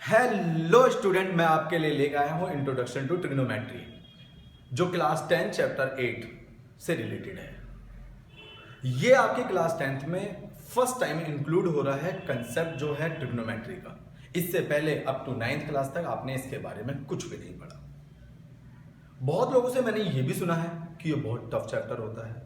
Hello student, मैं आपके लिए लेकर आया हूं इंट्रोडक्शन टू ट्रिग्नोमेट्री, जो क्लास 10 चैप्टर 8 से रिलेटेड है। ये आपके क्लास 10th में फर्स्ट टाइम इंक्लूड हो रहा है कंसेप्ट जो है ट्रिग्नोमेट्री का। इससे पहले अप टू 9th क्लास तक आपने इसके बारे में कुछ भी नहीं पढ़ा। बहुत लोगों से मैंने ये भी सुना है कि ये बहुत टफ चैप्टर होता है।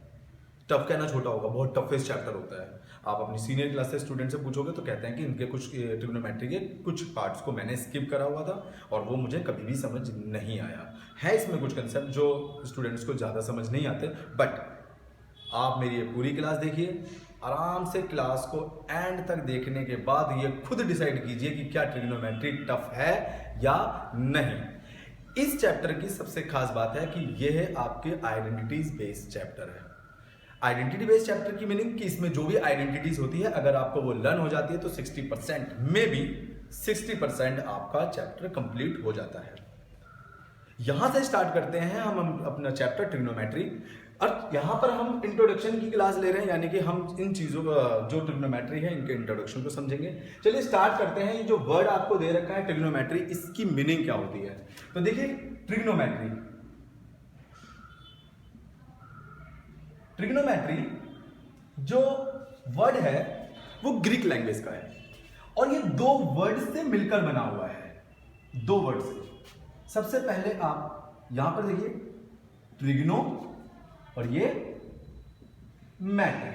टफ कहना छोटा होगा, बहुत टफेस्ट चैप्टर होता है। आप अपनी सीनियर क्लास से स्टूडेंट से पूछोगे तो कहते हैं कि इनके कुछ ट्रिग्नोमेट्री के कुछ पार्ट्स को मैंने स्किप करा हुआ था और वो मुझे कभी भी समझ नहीं आया है। इसमें कुछ कंसेप्ट जो स्टूडेंट्स को ज़्यादा समझ नहीं आते, बट आप मेरी ये पूरी क्लास देखिए, आराम से क्लास को एंड तक देखने के बाद ये खुद डिसाइड कीजिए कि क्या ट्रिग्नोमेट्री टफ है या नहीं। इस चैप्टर की सबसे खास बात है कि यह है आपके आइडेंटिटीज बेस्ड चैप्टर है। आइडेंटिटी बेस्ड चैप्टर की मीनिंग कि इसमें जो भी आइडेंटिटीज होती है, अगर आपको वो लर्न हो जाती है तो 60% में भी 60% आपका चैप्टर कंप्लीट हो जाता है। यहां से स्टार्ट करते हैं हम अपना चैप्टर ट्रिग्नोमेट्री, और यहां पर हम इंट्रोडक्शन की क्लास ले रहे हैं, यानी कि हम इन चीजों का जो ट्रिग्नोमेट्री है इनके इंट्रोडक्शन को समझेंगे। चलिए स्टार्ट करते हैं। ये जो वर्ड आपको दे रखा है ट्रिग्नोमेट्री, इसकी मीनिंग क्या होती है? तो देखिए, ट्रिग्नोमेट्री जो वर्ड है वो ग्रीक लैंग्वेज का है और ये दो वर्ड से मिलकर बना हुआ है। दो वर्ड से। सबसे पहले आप यहां पर देखिए, ट्रिग्नो और ये मैट्री।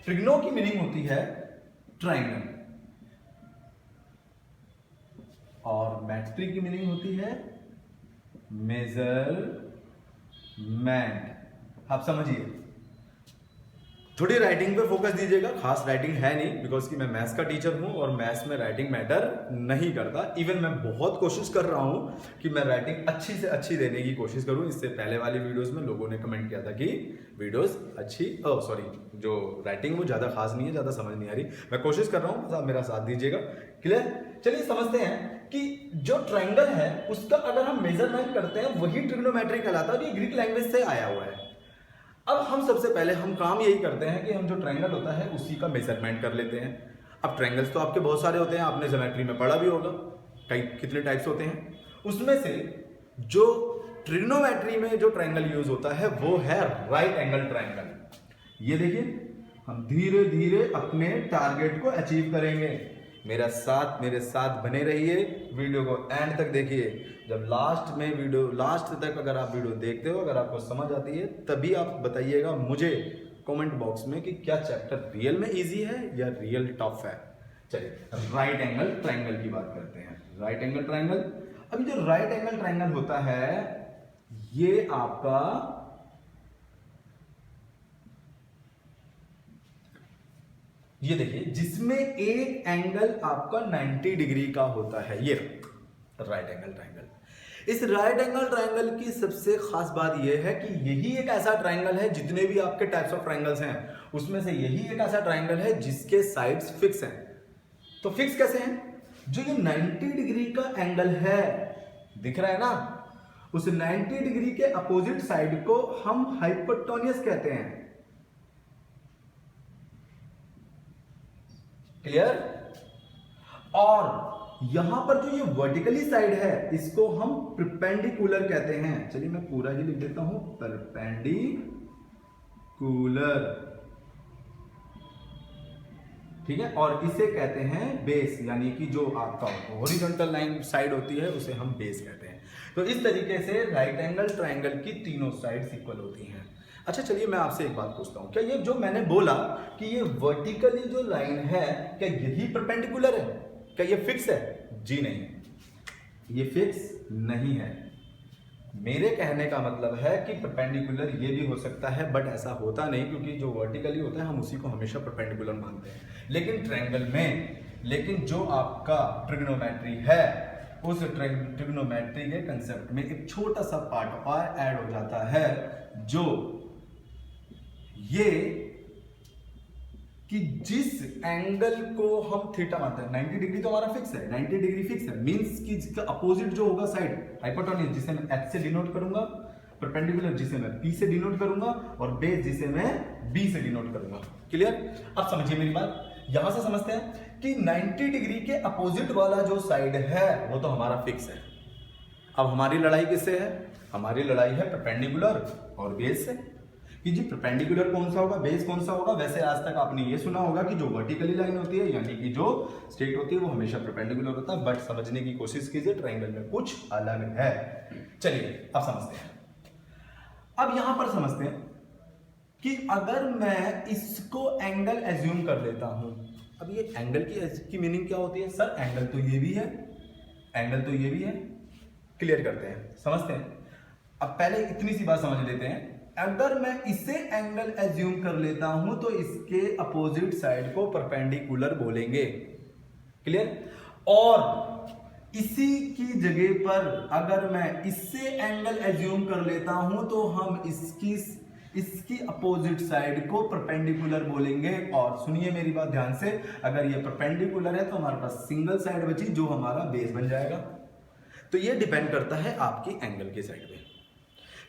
ट्रिग्नो की मीनिंग होती है ट्रायंगल और मैट्री की मीनिंग होती है मेजरमेंट। आप समझिए, थोड़ी राइटिंग पे फोकस दीजिएगा। खास राइटिंग है नहीं, बिकॉज कि मैं मैथ्स का टीचर हूं और मैथ्स में राइटिंग मैटर नहीं करता। इवन मैं बहुत कोशिश कर रहा हूं कि मैं राइटिंग अच्छी से अच्छी देने की कोशिश करूं। इससे पहले वाली वीडियोस में लोगों ने कमेंट किया था कि वीडियोस अच्छी जो राइटिंग वो ज़्यादा खास नहीं है, ज़्यादा समझ नहीं आ रही। मैं कोशिश कर रहा हूँ, बस आप मेरा साथ दीजिएगा। क्लियर? चलिए समझते हैं कि जो ट्रायंगल है उसका अगर हम मेजरमेंट करते हैं वही ट्रिग्नोमेट्री कहलाता है और ये ग्रीक लैंग्वेज से आया हुआ है। अब हम सबसे पहले हम काम यही करते हैं कि हम जो ट्रायंगल होता है उसी का मेजरमेंट कर लेते हैं। अब ट्रायंगल्स तो आपके बहुत सारे होते हैं, आपने ज्योमेट्री में पढ़ा भी होगा कितने टाइप्स होते हैं। उसमें से जो ट्रिग्नोमेट्री में जो ट्रायंगल यूज होता है वो है राइट एंगल ट्रायंगल। ये देखिए, हम धीरे धीरे अपने टारगेट को अचीव करेंगे। मेरे साथ बने रहिए, वीडियो को एंड तक देखिए। जब लास्ट तक अगर आप वीडियो देखते हो, अगर आपको समझ आती है, तभी आप बताइएगा मुझे कमेंट बॉक्स में कि क्या चैप्टर रियल में इजी है या रियल टफ है। चलिए राइट एंगल ट्रायंगल की बात करते हैं। राइट एंगल ट्रायंगल, अभी जो राइट एंगल ट्रायंगल होता है ये आपका ये देखिए, जिसमें एक एंगल आपका 90 डिग्री का होता है, ये राइट एंगल ट्रायंगल। इस राइट एंगल ट्रायंगल की सबसे खास बात यह है कि यही एक ऐसा ट्रायंगल है, जितने भी आपके टाइप्स ऑफ ट्रायंगल्स हैं उसमें से यही एक ऐसा ट्रायंगल है जिसके साइड्स फिक्स हैं। तो फिक्स कैसे हैं? जो ये 90 डिग्री का एंगल है, दिख रहा है ना, उस 90 डिग्री के अपोजिट साइड को हम हाइपोटेन्यूज कहते हैं। क्लियर? और यहां पर जो ये वर्टिकली साइड है इसको हम परपेंडिकुलर कहते हैं। चलिए मैं पूरा ही लिख देता हूं, परपेंडिकुलर। ठीक है? और इसे कहते हैं बेस, यानी कि जो आपका हॉरिजॉन्टल लाइन साइड होती है उसे हम बेस कहते हैं। तो इस तरीके से राइट एंगल ट्रायंगल की तीनों साइड्स इक्वल होती हैं। अच्छा, चलिए मैं आपसे एक बात पूछता हूं, क्या ये जो मैंने बोला कि ये वर्टिकली जो लाइन है, क्या यही परपेंडिकुलर है? क्या ये फिक्स है? जी नहीं, ये फिक्स नहीं है। मेरे कहने का मतलब है कि परपेंडिकुलर ये भी हो सकता है, बट ऐसा होता नहीं, क्योंकि जो वर्टिकली होता है हम उसी को हमेशा परपेंडिकुलर मानते हैं। लेकिन जो आपका ट्रिग्नोमेट्री है, उस ट्रिग्नोमेट्री के कंसेप्ट में एक छोटा सा पार्ट और ऐड हो जाता है, जो ये कि जिस एंगल को हम थीटा मानते हैं, 90 डिग्री तो हमारा फिक्स है, 90 डिग्री फिक्स है, मींस कि इसका अपोजिट जो होगा साइड, हाइपोटेन्यूज जिसे मैं H से डिनोट करूंगा, परपेंडिकुलर जिसे मैं P से डिनोट करूंगा और बेस जिसे मैं B से डिनोट करूंगा। क्लियर? अब समझिए मेरी बात। यहां से समझते हैं कि 90 डिग्री के अपोजिट वाला जो साइड है वो तो हमारा फिक्स है। अब हमारी लड़ाई किससे है? हमारी लड़ाई है परपेंडिकुलर और बेस से कि जी परपेंडिकुलर कौन सा होगा, बेस कौन सा होगा। वैसे आज तक आपने ये सुना होगा कि जो वर्टिकली लाइन होती है यानी कि जो स्ट्रेट होती है वो हमेशा परपेंडिकुलर होता है, बट समझने की कोशिश कीजिए ट्रायंगल में कुछ अलग है। चलिए अब समझते हैं। अब यहां पर समझते हैं कि अगर मैं इसको एंगल एज्यूम कर लेता हूं, अब ये एंगल की मीनिंग क्या होती है? सर एंगल तो ये भी है, एंगल तो ये भी है। क्लियर करते हैं, समझते हैं। अब पहले इतनी सी बात समझ लेते हैं, अगर मैं इसे एंगल एज्यूम कर लेता हूं तो इसके अपोजिट साइड को परपेंडिकुलर बोलेंगे। क्लियर? और इसी की जगह पर अगर मैं इससे एंगल एज्यूम कर लेता हूं तो हम इसकी अपोजिट साइड को परपेंडिकुलर बोलेंगे। और सुनिए मेरी बात ध्यान से, अगर ये परपेंडिकुलर है तो हमारे पास सिंगल साइड बची जो हमारा बेस बन जाएगा। तो ये डिपेंड करता है आपकी एंगल के साइड पे।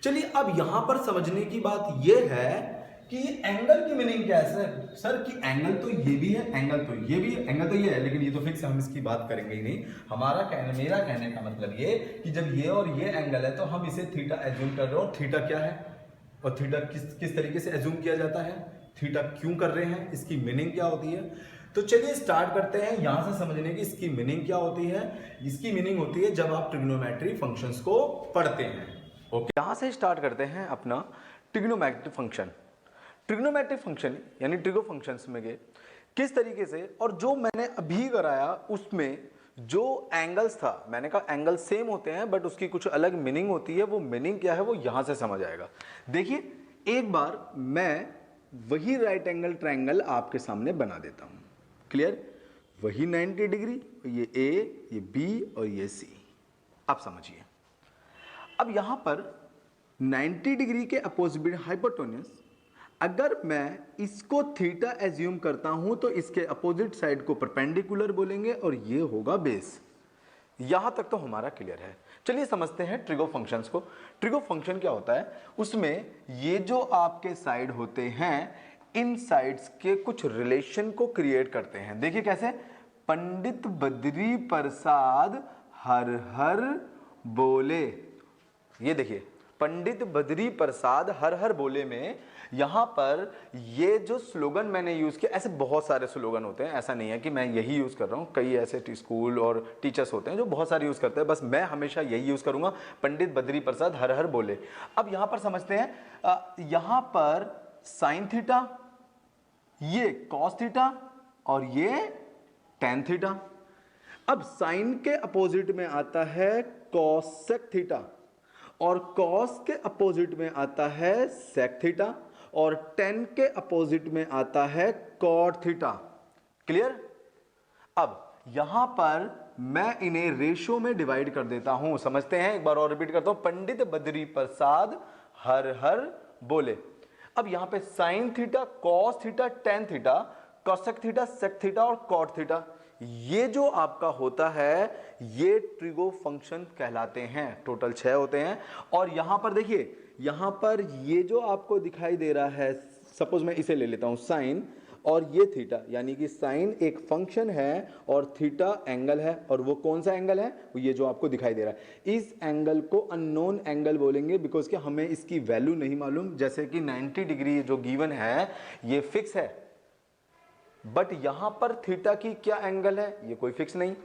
चलिए अब यहां पर समझने की बात ये है कि एंगल की मीनिंग क्या है सर कि एंगल तो ये भी है, एंगल तो ये भी है, एंगल तो ये है, लेकिन ये तो फिक्स है, हम इसकी बात करेंगे ही नहीं। मेरा कहने का मतलब ये कि जब ये और ये एंगल है तो हम इसे थीटा एज्यूम कर रहे हो। थीटा क्या है और थीटा किस तरीके से एज्यूम किया जाता है, थीटा क्यों कर रहे हैं, इसकी मीनिंग क्या होती है। तो चलिए स्टार्ट करते हैं यहां से समझने की इसकी मीनिंग क्या होती है। इसकी मीनिंग होती है जब आप ट्रिग्नोमेट्री फंक्शंस को पढ़ते हैं। ओके, यहां से स्टार्ट करते हैं अपना ट्रिग्नोमेट्री फंक्शन। ट्रिग्नोमेट्री फंक्शन यानी ट्रिगो फंक्शंस में गए किस तरीके से, और जो मैंने अभी कराया उसमें जो एंगल्स था, मैंने कहा एंगल सेम होते हैं बट उसकी कुछ अलग मीनिंग होती है। वो मीनिंग क्या है वो यहां से समझ आएगा। देखिए एक बार मैं वही राइट एंगल ट्रायंगल आपके सामने बना देता हूं। क्लियर? वही 90 डिग्री, ये ए, ये बी और ये सी। आप समझिए, अब यहां पर 90 डिग्री के अपोजिट हाइपोटेन्यूज, अगर मैं इसको थीटा एज्यूम करता हूं तो इसके अपोजिट साइड को परपेंडिकुलर बोलेंगे और ये होगा बेस। यहां तक तो हमारा क्लियर है। चलिए समझते हैं ट्रिगो फंक्शंस को। ट्रिगो फंक्शन क्या होता है? उसमें ये जो आपके साइड होते हैं, इन साइड्स के कुछ रिलेशन को क्रिएट करते हैं। देखिए कैसे, पंडित बद्री प्रसाद हर हर बोले। ये देखिए पंडित बद्री प्रसाद हर हर बोले में यहां पर ये जो स्लोगन मैंने यूज किया, ऐसे बहुत सारे स्लोगन होते हैं, ऐसा नहीं है कि मैं यही यूज कर रहा हूं। कई ऐसे स्कूल और टीचर्स होते हैं जो बहुत सारे यूज करते हैं, बस मैं हमेशा यही यूज करूंगा, पंडित बद्री प्रसाद हर हर बोले। अब यहां पर समझते हैं, यहां पर साइन थीटा, ये कॉस थीटा और ये टेन थीटा। अब साइन के अपोजिट में आता है कॉसेक थीटा और कॉस के अपोजिट में आता है सेक थीटा और टेन के अपोजिट में आता है कॉट थीटा। क्लियर? अब यहां पर मैं इन्हें रेशो में डिवाइड कर देता हूं। समझते हैं, एक बार और रिपीट करता हूं, पंडित बद्री प्रसाद हर हर बोले। अब यहां पे sine theta, cos theta, tan theta, cosec theta, sec theta और कॉट थीटा, ये जो आपका होता है ये ट्रिगो फंक्शन कहलाते हैं। टोटल 6 होते हैं। और यहां पर देखिए, यहां पर ये जो आपको दिखाई दे रहा है, सपोज मैं इसे ले लेता हूं साइन और ये थीटा, यानी कि साइन एक फंक्शन है और थीटा एंगल है। और वो कौन सा एंगल है? ये जो आपको दिखाई दे रहा है। इस एंगल को अननोन एंगल बोलेंगे बिकॉज कि हमें इसकी वैल्यू नहीं मालूम। जैसे कि 90 डिग्री जो गिवन है ये फिक्स है, बट यहां पर थीटा की क्या एंगल है ये कोई फिक्स नहीं।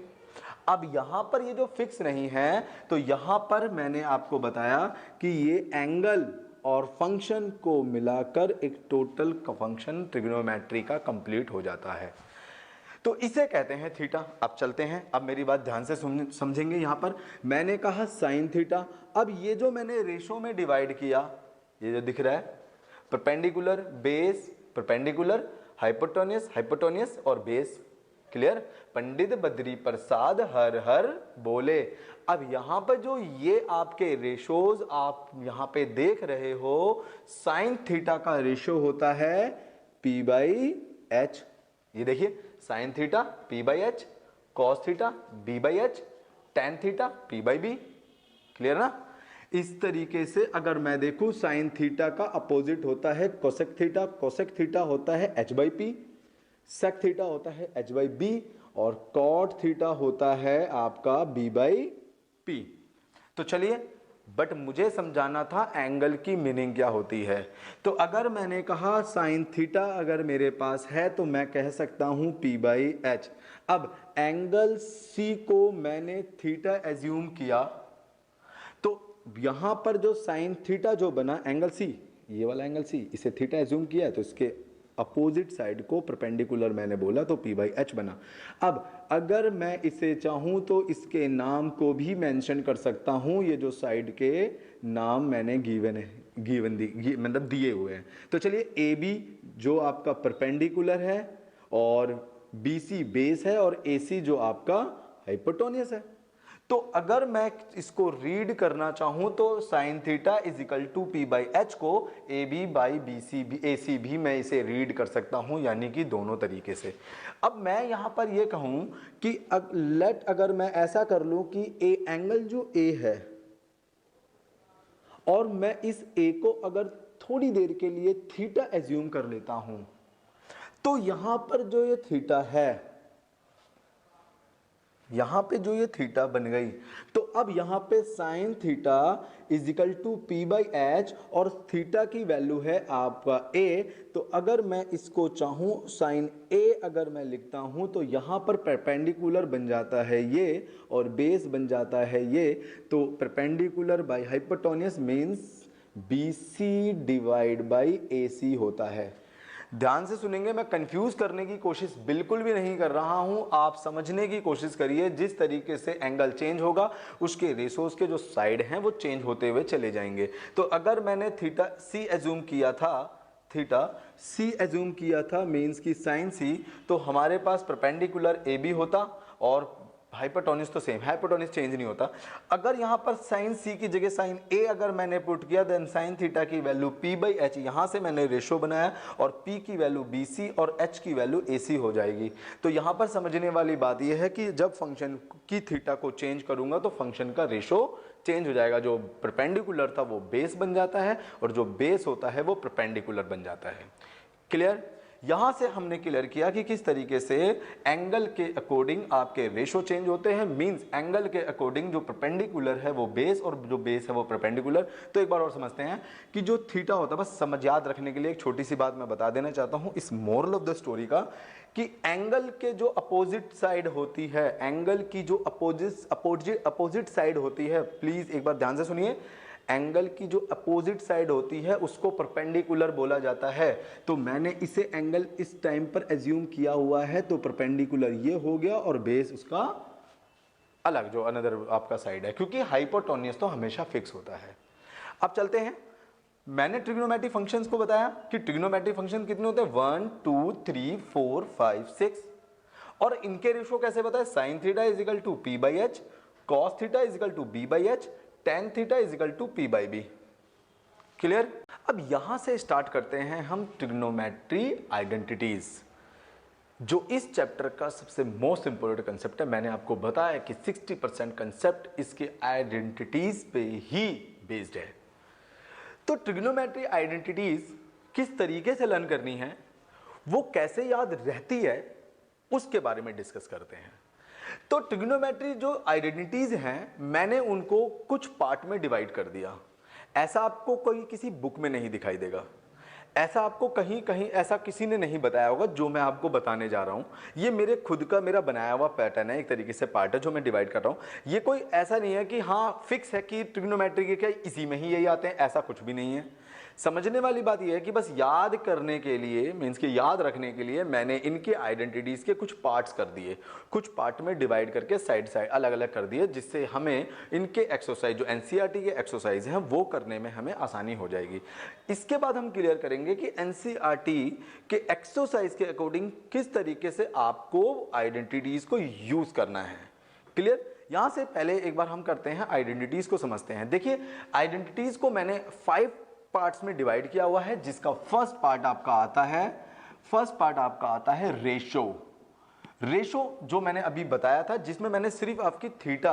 अब यहां पर ये जो फिक्स नहीं है तो यहां पर मैंने आपको बताया कि ये एंगल और फंक्शन को मिलाकर एक टोटल फंक्शन ट्रिग्नोमेट्री का कंप्लीट हो जाता है। तो इसे कहते हैं थीटा। अब चलते हैं, अब मेरी बात ध्यान से समझेंगे। यहां पर मैंने कहा साइन थीटा। अब ये जो मैंने रेशो में डिवाइड किया, ये जो दिख रहा है perpendicular, base, perpendicular, hypotenuse, hypotenuse और बेस। क्लियर? पंडित बद्री प्रसाद हर हर बोले। अब यहां पर जो ये आपके रेशोज आप यहां पे देख रहे हो, साइन थीटा का रेशो होता है P बाई एच। ये देखिए sine theta P by H, cos theta B by H, tan theta P by B. Clear ना? इस तरीके से अगर मैं देखूं, साइन थीटा का अपोजिट होता है कोसेक थीटा, कोसेक थीटा होता है H by P, sec theta होता है h बाई बी और कॉट थीटा होता है आपका b बाई पी। तो चलिए, बट मुझे समझाना था एंगल की मीनिंग क्या होती है। तो अगर मैंने कहा साइन थीटा अगर मेरे पास है तो मैं कह सकता हूं p बाई एच। अब एंगल c को मैंने थीटा एज्यूम किया, तो यहां पर जो साइन थीटा जो बना एंगल c, ये वाला एंगल c, इसे थीटा एज्यूम किया है तो इसके अपोजिट साइड को परपेंडिकुलर मैंने बोला तो p बाई एच बना। अब अगर मैं इसे चाहूं तो इसके नाम को भी मेंशन कर सकता हूं, ये जो साइड के नाम मैंने मतलब दिए हुए हैं। तो चलिए, ए बी जो आपका परपेंडिकुलर है और बी सी बेस है और ए सी जो आपका हाइपोटेन्यूस है। तो अगर मैं इसको रीड करना चाहूं तो sine theta is equal to P by H को A B by B C भी ए सी भी मैं इसे रीड कर सकता हूं, यानी कि दोनों तरीके से। अब मैं यहां पर यह कहूं कि अगर मैं ऐसा कर लूं कि ए एंगल जो ए है और मैं इस ए को अगर थोड़ी देर के लिए थीटा एज्यूम कर लेता हूं, तो यहां पर जो ये थीटा है, यहां पे जो ये थीटा बन गई, तो अब यहां पे sine theta is equal to P by H और थीटा की वैल्यू है आपका ए। तो अगर मैं इसको चाहूं साइन ए अगर मैं लिखता हूं तो यहां पर परपेंडिकुलर बन जाता है ये और बेस बन जाता है ये। तो perpendicular by hypotenuse means B C divide by A C होता है। ध्यान से सुनेंगे, मैं कंफ्यूज करने की कोशिश बिल्कुल भी नहीं कर रहा हूं, आप समझने की कोशिश करिए। जिस तरीके से एंगल चेंज होगा उसके रेशोज के जो साइड हैं वो चेंज होते हुए चले जाएंगे। तो अगर मैंने थीटा सी एज्यूम किया था मीन्स की साइन सी, तो हमारे पास परपेंडिकुलर ए बी होता और हाइपोटेन्यूस तो सेम, हाइपोटेन्यूस चेंज नहीं होता। अगर यहां पर साइन सी की जगह साइन ए अगर मैंने पुट किया, देन साइन थीटा की वैल्यू पी बाई एच, यहां से मैंने रेशो बनाया और पी की वैल्यू बी सी और एच की वैल्यू ए सी हो जाएगी। तो यहां पर समझने वाली बात यह है कि जब फंक्शन की थीटा को चेंज करूंगा तो फंक्शन का रेशो चेंज हो जाएगा। जो परपेंडिकुलर था वो बेस बन जाता है और जो बेस होता है वो परपेंडिकुलर बन जाता है। क्लियर? यहां से हमने क्लियर किया कि किस तरीके से एंगल के अकॉर्डिंग आपके रेशो चेंज होते हैं। मींस एंगल के अकॉर्डिंग जो परपेंडिकुलर है वो बेस और जो बेस है वो परपेंडिकुलर। तो एक बार और समझते हैं कि जो थीटा होता है, बस समझ याद रखने के लिए एक छोटी सी बात मैं बता देना चाहता हूं इस मोरल ऑफ द स्टोरी का, कि एंगल के जो अपोजिट साइड होती है, एंगल की जो अपोजिट साइड होती है, प्लीज एक बार ध्यान से सुनिए, एंगल की जो अपोजिट साइड होती है उसको परपेंडिकुलर बोला जाता है। तो मैंने इसे एंगल इस टाइम पर एज्यूम किया हुआ है, तो परपेंडिकुलर ये हो गया और बेस उसका अलग जो अनदर आपका साइड है, क्योंकि हाइपोटेन्यूस तो हमेशा फिक्स होता है। अब चलते हैं, मैंने ट्रिग्नोमेट्रिक फंक्शंस को बताया कि ट्रिग्नोमेट्रिक फंक्शन कितने होते हैं, 1 2 3 4 5 6, और इनके रेशो कैसे बताए, sine theta is equal to P by H, cos theta is equal to B by H, tan theta is equal to P by B. Clear? अब यहां से स्टार्ट करते हैं हम ट्रिग्नोमेट्री आइडेंटिटीज, जो इस चैप्टर का सबसे मोस्ट इंपोर्टेंट कंसेप्ट है। मैंने आपको बताया कि 60% कंसेप्ट इसके आइडेंटिटीज पे ही बेस्ड है। तो ट्रिग्नोमेट्री आइडेंटिटीज किस तरीके से लर्न करनी है, वो कैसे याद रहती है, उसके बारे में डिस्कस करते हैं। तो ट्रिग्नोमेट्री जो आइडेंटिटीज हैं, मैंने उनको कुछ पार्ट में डिवाइड कर दिया। ऐसा आपको कोई किसी बुक में नहीं दिखाई देगा, ऐसा आपको कहीं ऐसा किसी ने नहीं बताया होगा जो मैं आपको बताने जा रहा हूं। ये मेरे खुद का मेरा बनाया हुआ पैटर्न है, एक तरीके से पार्ट है जो मैं डिवाइड कर रहा हूं। ये कोई ऐसा नहीं है कि हाँ फिक्स है कि ट्रिग्नोमेट्री के क्या इसी में ही यही आते हैं, ऐसा कुछ भी नहीं है। समझने वाली बात यह है कि बस याद करने के लिए, मीन्स कि याद रखने के लिए मैंने इनके आइडेंटिटीज के कुछ पार्ट्स कर दिए, कुछ पार्ट में डिवाइड करके साइड अलग अलग कर दिए, जिससे हमें इनके एक्सरसाइज जो एनसीईआरटी के एक्सरसाइज हैं वो करने में हमें आसानी हो जाएगी। इसके बाद हम क्लियर करेंगे कि एनसीईआरटी के एक्सरसाइज के अकॉर्डिंग किस तरीके से आपको आइडेंटिटीज को यूज करना है। क्लियर? यहां से पहले एक बार हम करते हैं आइडेंटिटीज को समझते हैं। देखिए, आइडेंटिटीज को मैंने 5 पार्ट्स में डिवाइड किया हुआ है, जिसका फर्स्ट पार्ट आपका आता है रेशो। रेशो जो मैंने अभी बताया था, जिसमें मैंने सिर्फ आपकी थीटा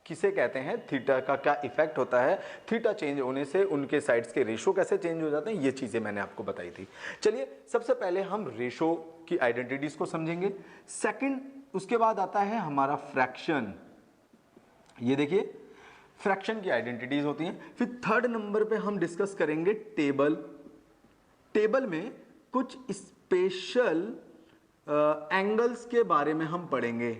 किसे कहते हैं, थीटा का क्या इफेक्ट होता है, थीटा चेंज होने से उनके साइड्स के रेशो कैसे चेंज हो जाते हैं, ये चीजें मैंने आपको बताई थी। चलिए सबसे पहले हम रेशो की आइडेंटिटीज को समझेंगे। सेकंड, उसके बाद आता है हमारा फ्रैक्शन। ये देखिए फ्रैक्शन की आइडेंटिटीज होती हैं। फिर थर्ड नंबर पे हम डिस्कस करेंगे टेबल। टेबल में कुछ स्पेशल एंगल्स के बारे में हम पढ़ेंगे।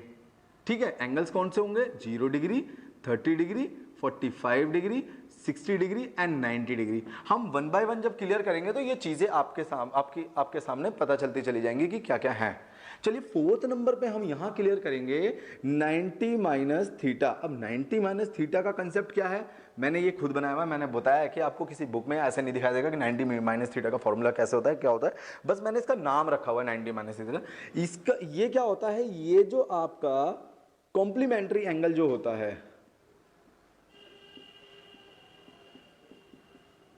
ठीक है, एंगल्स कौन से होंगे, 0 degree, 30 degree, 45 degree, 60 degree and 90 degree. हम वन बाय वन जब क्लियर करेंगे तो ये चीजें आपके सामने पता चलती चली जाएंगी कि क्या क्या है। चलिए फोर्थ नंबर पे हम यहां क्लियर करेंगे 90 माइनस थीटा। अब 90 माइनस थीटा का कंसेप्ट क्या है, मैंने ये खुद बनाया हुआ है। मैंने बताया कि आपको किसी बुक में ऐसे नहीं दिखाई देगा कि 90 माइनस थीटा का फॉर्मूला कैसे होता है, क्या होता है, बस मैंने इसका नाम रखा हुआ है 90 माइनस थीटा। इसका ये क्या होता है, ये जो आपका कॉम्प्लीमेंट्री एंगल जो होता है,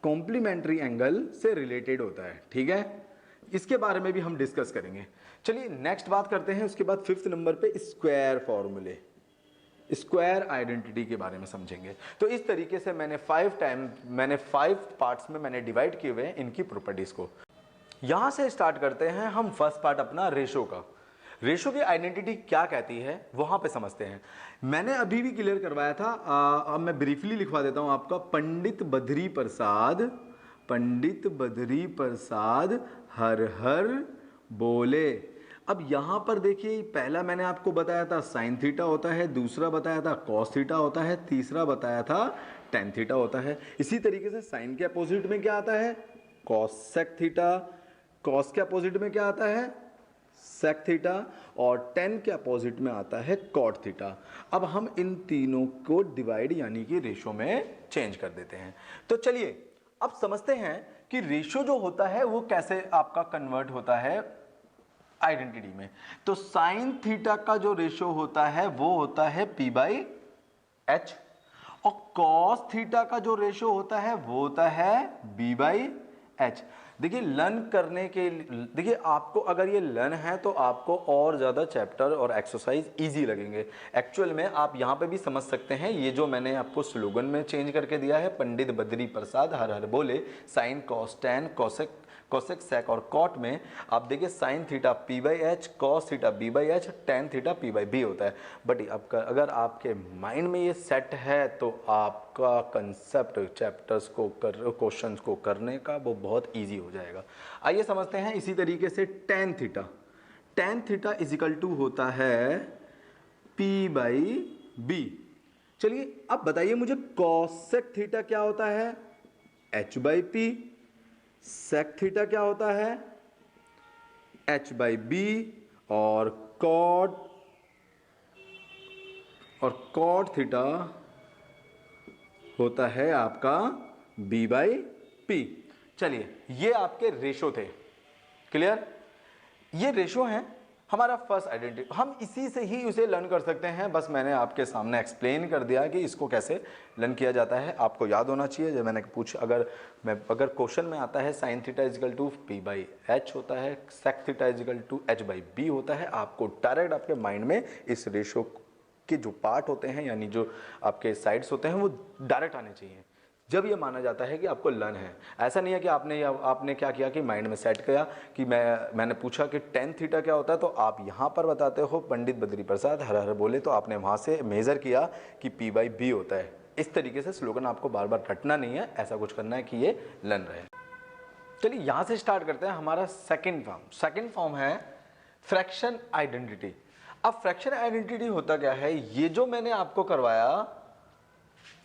कॉम्प्लीमेंट्री एंगल से रिलेटेड होता है। ठीक है, इसके बारे में भी हम डिस्कस करेंगे। चलिए नेक्स्ट बात करते हैं। उसके बाद फिफ्थ नंबर पे स्क्वायर फॉर्मूले, स्क्वायर आइडेंटिटी के बारे में समझेंगे। तो इस तरीके से मैंने 5 पार्ट्स में मैंने डिवाइड किए हुए हैं इनकी प्रॉपर्टीज को। यहां से स्टार्ट करते हैं हम फर्स्ट पार्ट अपना रेशो का। रेशो की आइडेंटिटी क्या कहती है वहां पे समझते हैं। मैंने अभी भी क्लियर करवाया था, अब मैं ब्रीफली लिखवा देता हूं आपका। पंडित बद्री प्रसाद हर हर बोले। अब यहां पर देखिए, पहला मैंने आपको बताया था साइन थीटा होता है, दूसरा बताया था कॉस थीटा होता है, तीसरा बताया था टेन थीटा होता है। इसी तरीके से साइन के अपोजिट में क्या आता है, कॉस सेक थीटा, कॉस के अपोजिट में क्या आता है, सेक थीटा, और टेन के अपोजिट में आता है कॉट थीटा। अब हम इन तीनों को डिवाइड यानी कि रेशो में चेंज कर देते हैं। तो चलिए अब समझते हैं कि रेशो जो होता है वो कैसे आपका कन्वर्ट होता है आइडेंटिटी में। तो साइन थीटा का जो रेशो होता है वो होता है P/H, और कॉस थीटा का जो रेशो होता है वो होता है B/H। देखिए लर्न करने के, देखिए आपको अगर ये लर्न है तो आपको और ज़्यादा चैप्टर और एक्सरसाइज इजी लगेंगे। एक्चुअल में आप यहाँ पे भी समझ सकते हैं, ये जो मैंने आपको स्लोगन में चेंज करके दिया है, पंडित बद्री प्रसाद हर हर बोले, sine cos tan cosec sec और कॉट में आप देखिए sine theta P/H, cos theta B/H, tan theta P/B होता है। बट अगर आपके माइंड में ये सेट है तो आपका कंसेप्ट चैप्टर्स को क्वेश्चंस को करने का वो बहुत इजी हो जाएगा। आइए समझते हैं। इसी तरीके से टेन थीटा इजिकल टू होता है P/B। चलिए अब बताइए मुझे कॉसेक थीटा क्या होता है, H/P। सेक थीटा क्या होता है, H/B, और कॉट थीटा होता है आपका B/P। चलिए ये आपके रेशो थे, क्लियर। ये रेशो है हमारा फर्स्ट आइडेंटिटी। हम इसी से ही उसे लर्न कर सकते हैं, बस मैंने आपके सामने एक्सप्लेन कर दिया कि इसको कैसे लर्न किया जाता है। आपको याद होना चाहिए, जब मैंने अगर क्वेश्चन में आता है sine theta is equal to P/H होता है, sec theta is equal to H/B होता है, आपको डायरेक्ट आपके माइंड में इस रेशो के जो पार्ट होते हैं यानी जो आपके साइड्स होते हैं वो डायरेक्ट आने चाहिए, जब ये माना जाता है कि आपको लर्न है। ऐसा नहीं है कि आपने क्या किया कि माइंड में सेट किया कि मैंने पूछा कि टेन थीटा क्या होता है, तो आप यहाँ पर बताते हो पंडित बद्री प्रसाद हर हर बोले, तो आपने वहाँ से मेजर किया कि P/B होता है। इस तरीके से स्लोगन आपको बार बार रटना नहीं है, ऐसा कुछ करना है कि ये लर्न रहे। चलिए यहाँ से स्टार्ट करते हैं हमारा सेकेंड फॉर्म है फ्रैक्शन आइडेंटिटी। अब फ्रैक्शन आइडेंटिटी होता क्या है, ये जो मैंने आपको करवाया,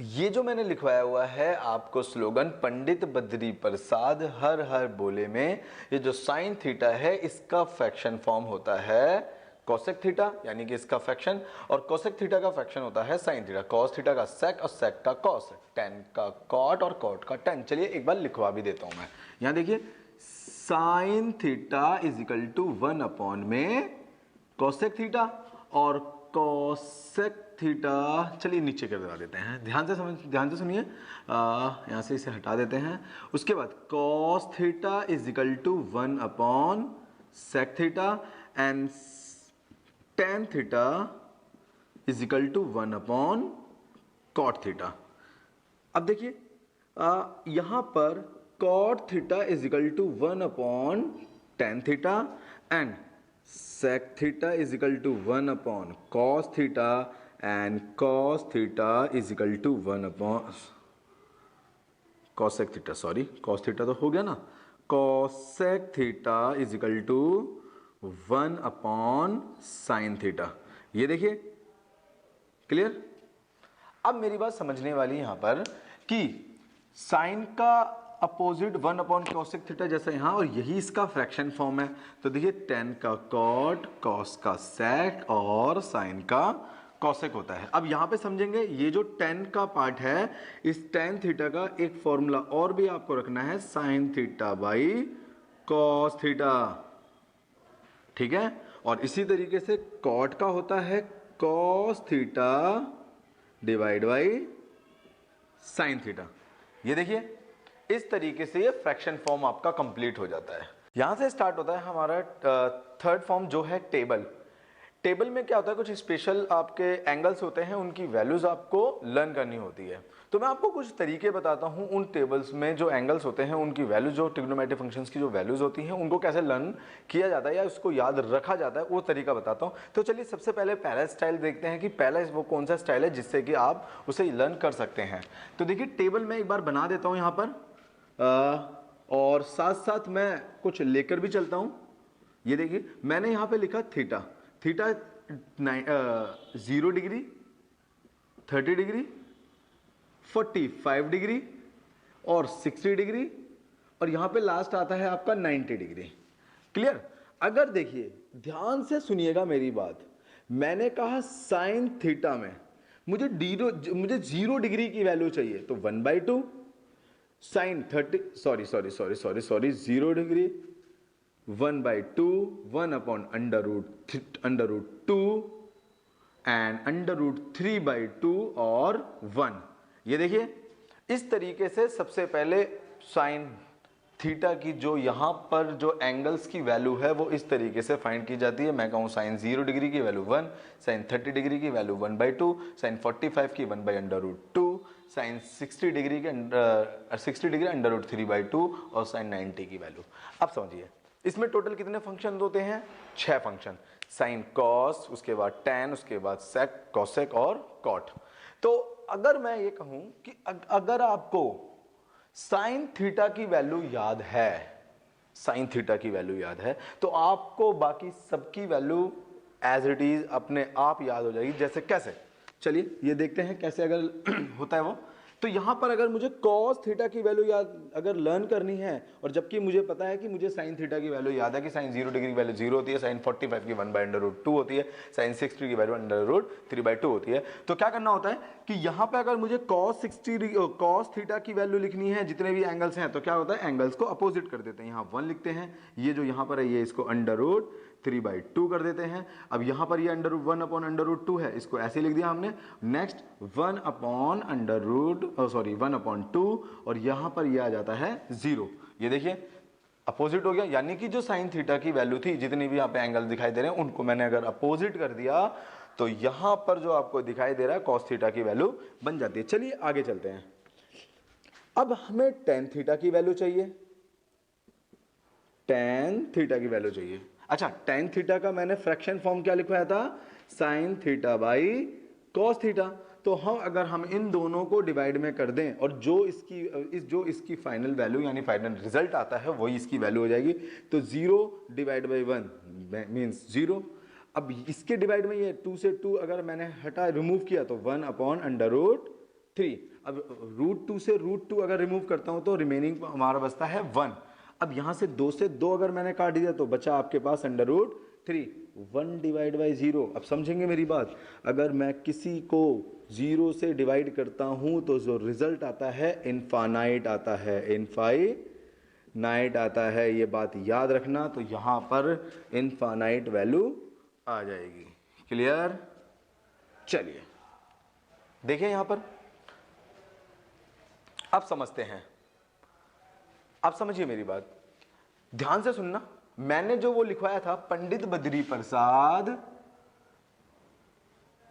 ये जो मैंने लिखवाया हुआ है आपको स्लोगन पंडित बद्री प्रसाद हर हर बोले में, ये जो साइन थीटा है इसका फ्रैक्शन फॉर्म होता है कोसेक थीटा, यानी कि इसका फ्रैक्शन, और कोसेक थीटा का फ्रैक्शन होता है साइन थीटा, कॉस थीटा का सेक और सेक का कॉस, टेन का कॉट और कॉट का टेन। चलिए एक बार लिखवा भी देता हूं मैं। यहां देखिए sine theta is equal to 1 में कोसेक थीटा, और कोसेक थीटा, चलिए नीचे कर दबा देते हैं, ध्यान से सुनिए, यहाँ से इसे हटा देते हैं। उसके बाद cos theta is equal to 1 sec theta, and tan theta is equal to 1 cot theta. अब देखिए यहां पर cot theta is equal to 1/tan theta and sec theta is equal to 1/cos theta and cos theta is equal to 1/cosec theta, sorry cos theta तो हो गया ना, cosec theta is equal to 1/sin theta. ये देखिए clear. अब मेरी बात समझने वाली यहां पर कि साइन का अपोजिट 1/cosec थीटा जैसा यहां, और यही इसका फ्रैक्शन फॉर्म है। तो देखिए tan का cot, cos का sec और sin का cosec होता है। अब यहां पे समझेंगे ये जो tan का पार्ट है, इस tan थीटा का एक फॉर्मूला और भी आपको रखना है, sin theta by cos theta, ठीक है। और इसी तरीके से cot का होता है cos theta divide by sine theta. ये देखिए इस तरीके से ये फ्रैक्शन फॉर्म आपका कंप्लीट हो जाता है। यहां से स्टार्ट होता है हमारा थर्ड फॉर्म जो है टेबल। टेबल में क्या होता है, कुछ स्पेशल आपके एंगल्स होते हैं, उनकी वैल्यूज आपको लर्न करनी होती है। तो मैं आपको कुछ तरीके बताता हूं उन टेबल्स में जो एंगल्स होते हैं उनकी वैल्यूज, जो ट्रिग्नोमेट्रिक फंक्शंस की जो वैल्यूज होती हैं उनको कैसे लर्न किया जाता है या उसको याद रखा जाता है, वो तरीका बताता हूं। तो चलिए सबसे पहले पहला स्टाइल देखते हैं कि पहला वो कौन सा स्टाइल है जिससे कि आप उसे लर्न कर सकते हैं। तो देखिए टेबल में एक बार बना देता हूं यहाँ पर, और साथ साथ मैं कुछ लेकर भी चलता हूं। ये देखिए मैंने यहां पे लिखा theta, theta 0 degree, 30 degree, 45 degree और 60 डिग्री, और यहां पे लास्ट आता है आपका 90 डिग्री। क्लियर। अगर देखिए ध्यान से सुनिएगा मेरी बात, मैंने कहा साइन थीटा में मुझे 0 डिग्री की वैल्यू चाहिए, तो 1/2 साइन 0 डिग्री 1/2 1/√2 एंड √3/2 और 1। ये देखिए इस तरीके से सबसे पहले साइन थीटा की जो यहां पर जो एंगल्स की वैल्यू है वो इस तरीके से फाइंड की जाती है। मैं कहूं साइन 0 डिग्री की वैल्यू 1, साइन 30 डिग्री की वैल्यू 1/2, साइन 45 की 1/√2, साइन 60 डिग्री के 60 डिग्री √3/2 और साइन 90 की वैल्यू। अब समझिए इसमें टोटल कितने फंक्शन होते हैं, 6 फंक्शन, साइन कॉस, उसके बाद tan, उसके बाद सेक, कॉसेक और कॉट। तो अगर मैं ये कहूं कि अगर आपको साइन थीटा की वैल्यू याद है, साइन थीटा की वैल्यू याद है, तो आपको बाकी सबकी वैल्यू एज इट इज अपने आप याद हो जाएगी। जैसे कैसे, चलिए ये देखते हैं कैसे अगर होता है वो। तो यहां पर अगर मुझे cos थीटा की वैल्यू याद अगर लर्न करनी है, और जबकि मुझे पता है कि मुझे sin थीटा की वैल्यू याद है कि sin 0 डिग्री की वैल्यू 0 होती है, sin 45 की 1/√2 होती है, sin 60 की वैल्यू √3/2 होती है। तो क्या करना होता है कि यहां पे अगर मुझे cos थीटा की वैल्यू लिखनी है, जितने भी एंगल्स हैं, तो क्या होता है एंगल्स को अपोजिट कर देते हैं। यहाँ 1 लिखते हैं, ये जो यहाँ पर है ये इसको √3/2 कर देते हैं। अब यहाँ पर ये 1/√2 है, इसको ऐसे लिख दिया हमने। नेक्स्ट 1/2 और यहाँ पर ये आ जाता है 0। ये देखिए अपोजिट हो गया, यानी कि जो साइन थीटा की वैल्यू थी, जितनी भी यहाँ पे एंगल दिखाई दे रहे हैं, उनको मैंने अगर अपोजिट कर दिया तो यहाँ पर जो आपको दिखाई दे रहा है cos थीटा की वैल्यू बन जाती है। चलिए आगे चलते हैं। अब हमें tan थीटा की वैल्यू चाहिए, tan थीटा की वैल्यू चाहिए। अच्छा, tan थीटा का मैंने फ्रैक्शन फॉर्म क्या लिखवाया था, sin theta by cos theta. तो अगर हम इन दोनों को डिवाइड में कर दें और जो इसकी फाइनल वैल्यू यानी फाइनल रिजल्ट आता है वही इसकी वैल्यू हो जाएगी। तो 0 डिवाइड बाई 1 मीन्स 0। अब इसके डिवाइड में ये 2 से 2 अगर मैंने रिमूव किया तो 1/√3। अब √2 से √2 अगर रिमूव करता हूं तो रिमेनिंग हमारा बचता है 1। अब यहां से 2 से 2 अगर मैंने काट दिया तो बचा आपके पास √3, 1 डिवाइड बाई 0। अब समझेंगे मेरी बात, अगर मैं किसी को 0 से डिवाइड करता हूं तो जो रिजल्ट आता है इनफाइनाइट आता है, इनफाइनाइट आता है, ये बात याद रखना। तो यहां पर इनफाइनाइट वैल्यू आ जाएगी। क्लियर। चलिए देखिए यहां पर, अब समझते हैं। आप समझिए मेरी बात, ध्यान से सुनना। मैंने जो वो लिखवाया था, पंडित बद्री प्रसाद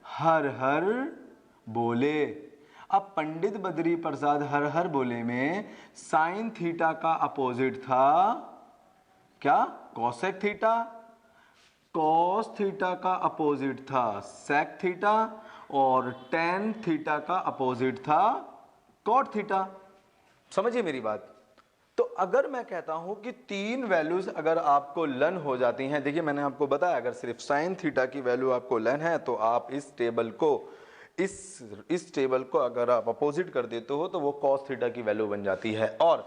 हर हर बोले। अब पंडित बद्री प्रसाद हर हर बोले में साइन थीटा का अपोजिट था क्या, कोसेक थीटा। कॉस थीटा का अपोजिट था सेक थीटा, और टेन थीटा का अपोजिट था कॉट थीटा। समझिए मेरी बात। तो अगर मैं कहता हूं कि तीन वैल्यूज अगर आपको लन हो जाती हैं, देखिए मैंने आपको बताया अगर सिर्फ साइन थीटा की वैल्यू आपको लन है तो आप इस टेबल को इस टेबल को अगर आप अपोजिट कर देते हो तो वो कॉस थीटा की वैल्यू बन जाती है। और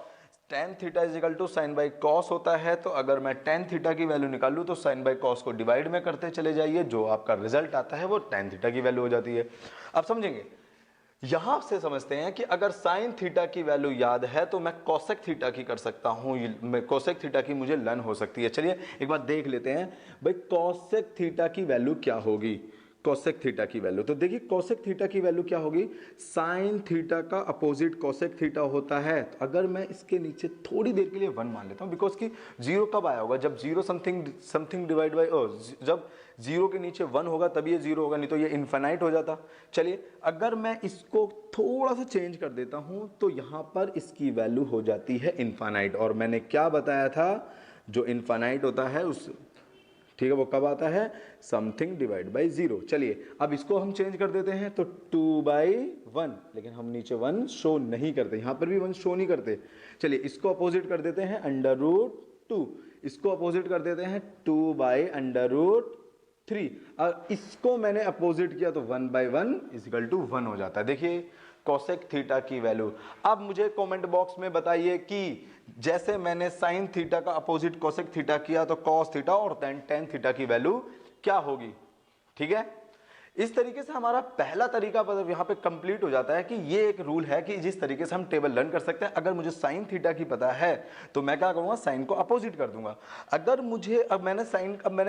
tan theta is equal to sine by cos होता है, तो अगर मैं टेन थीटा की वैल्यू निकालूं तो साइन बाई कॉस को डिवाइड में करते चले जाइए, जो आपका रिजल्ट आता है वो टेन थीटा की वैल्यू हो जाती है। आप समझेंगे, यहां से समझते हैं कि अगर साइन थीटा की वैल्यू याद है तो मैं कोसेक थीटा की कर सकता हूं, कोसेक थीटा की मुझे लन हो सकती है। चलिए एक बार देख लेते हैं भाई कोसेक थीटा की वैल्यू क्या होगी। कोसेक थीटा की वैल्यू, तो देखिए कोसेक थीटा की वैल्यू क्या होगी, साइन थीटा का अपोजिट कोसेक थीटा होता है। तो अगर मैं इसके नीचे थोड़ी देर के लिए 1 मान लेता हूं, बिकॉज कि जीरो कब आया होगा, जब जीरो समथिंग डिवाइड बाई, जब जीरो के नीचे 1 होगा तभी ये जीरो होगा, नहीं तो ये इनफाइनाइट हो जाता। चलिए अगर मैं इसको थोड़ा सा चेंज कर देता हूं तो यहां पर इसकी वैल्यू हो जाती है इनफाइनाइट। और मैंने क्या बताया था, जो इनफाइनाइट होता है उस, ठीक है, वो कब आता है, समथिंग डिवाइड बाई जीरो। चलिए अब इसको हम चेंज कर देते हैं तो 2/1, लेकिन हम नीचे 1 शो नहीं करते, यहां पर भी 1 शो नहीं करते। चलिए इसको अपोजिट कर देते हैं √2, इसको अपोजिट कर देते हैं 2/√3। और इसको मैंने अपोजिट किया तो 1/1 इज इक्वल टू 1 हो जाता है। देखिए कोसेक थीटा की वैल्यू। अब मुझे कमेंट बॉक्स में बताइए कि जैसे मैंने साइन थीटा का अपोजिट कोसेक थीटा किया तो कॉस थीटा और टेन थीटा की वैल्यू क्या होगी। ठीक है, इस तरीके से हमारा पहला तरीका यहां पे कंप्लीट हो जाता है कि ये एक रूल है कि जिस तरीके से हम टेबल लर्न कर सकते हैं। अगर मुझे साइन थीटा की पता है तो मैं क्या करूंगा, साइन को अपोजिट कर दूंगा। अगर मुझे, अब मैंने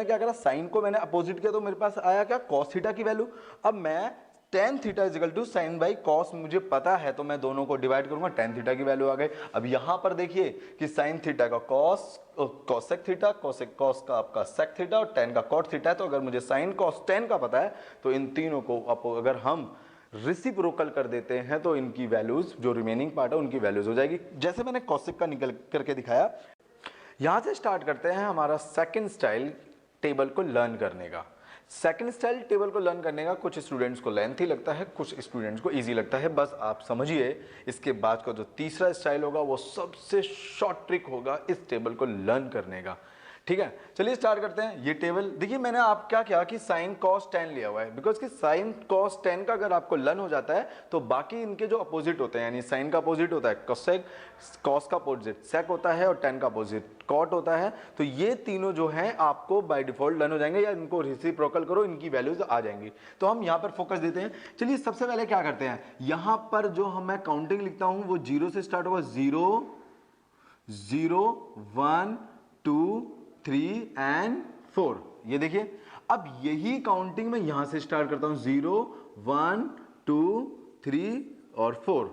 क्या करा, साइन को मैंने अपोजिट किया तो मेरे पास आया क्या, कॉस थीटा की वैल्यू। अब मैं tan theta is equal to sine by cos मुझे पता है तो मैं दोनों को डिवाइड करूंगा, टेन थीटा की वैल्यू आ गई। अब यहां पर देखिए कि साइन थीटा का cos, cosec theta, cosec cos का आपका सेक थीटा और टेन का कॉट थीटा है। तो अगर मुझे साइन कॉस टेन का पता है तो इन तीनों को अगर हम रेसिप्रोकल कर देते हैं तो इनकी वैल्यूज, जो रिमेनिंग पार्ट है उनकी वैल्यूज हो जाएगी। जैसे मैंने कोसेक का निकल करके दिखाया। यहां से स्टार्ट करते हैं हमारा सेकेंड स्टाइल टेबल को लर्न करने का। सेकंड स्टाइल टेबल को लर्न करने का कुछ स्टूडेंट्स को लेंथी लगता है, कुछ स्टूडेंट्स को इजी लगता है। बस आप समझिए इसके बाद का जो तीसरा स्टाइल होगा वो सबसे शॉर्ट ट्रिक होगा इस टेबल को लर्न करने का। ठीक है, चलिए स्टार्ट करते हैं। ये टेबल देखिए, मैंने आप क्या किया कि साइन कॉस 10 लिया हुआ है, बिकॉज कि साइन कॉस 10 का अगर आपको लर्न हो जाता है तो बाकी इनके जो अपोजिट होते हैं, यानी साइन का अपोजिट होता है कोसेक, कॉस का अपोजिट सेक होता है और 10 का अपोजिट कॉट होता है। तो ये तीनों जो हैं आपको बाय डिफॉल्ट लर्न हो जाएंगे, या इनको रेसिप्रोकल करो, इनकी वैल्यूज आ जाएंगी। तो हम यहाँ पर फोकस देते हैं। चलिए सबसे पहले क्या करते हैं, यहाँ पर जो मैं काउंटिंग लिखता हूँ वो 0 से स्टार्ट होगा, 0 0 1 2 3 एंड 4। ये देखिए, अब यही काउंटिंग मैं यहां से स्टार्ट करता हूं, 0 1 2 3 और 4।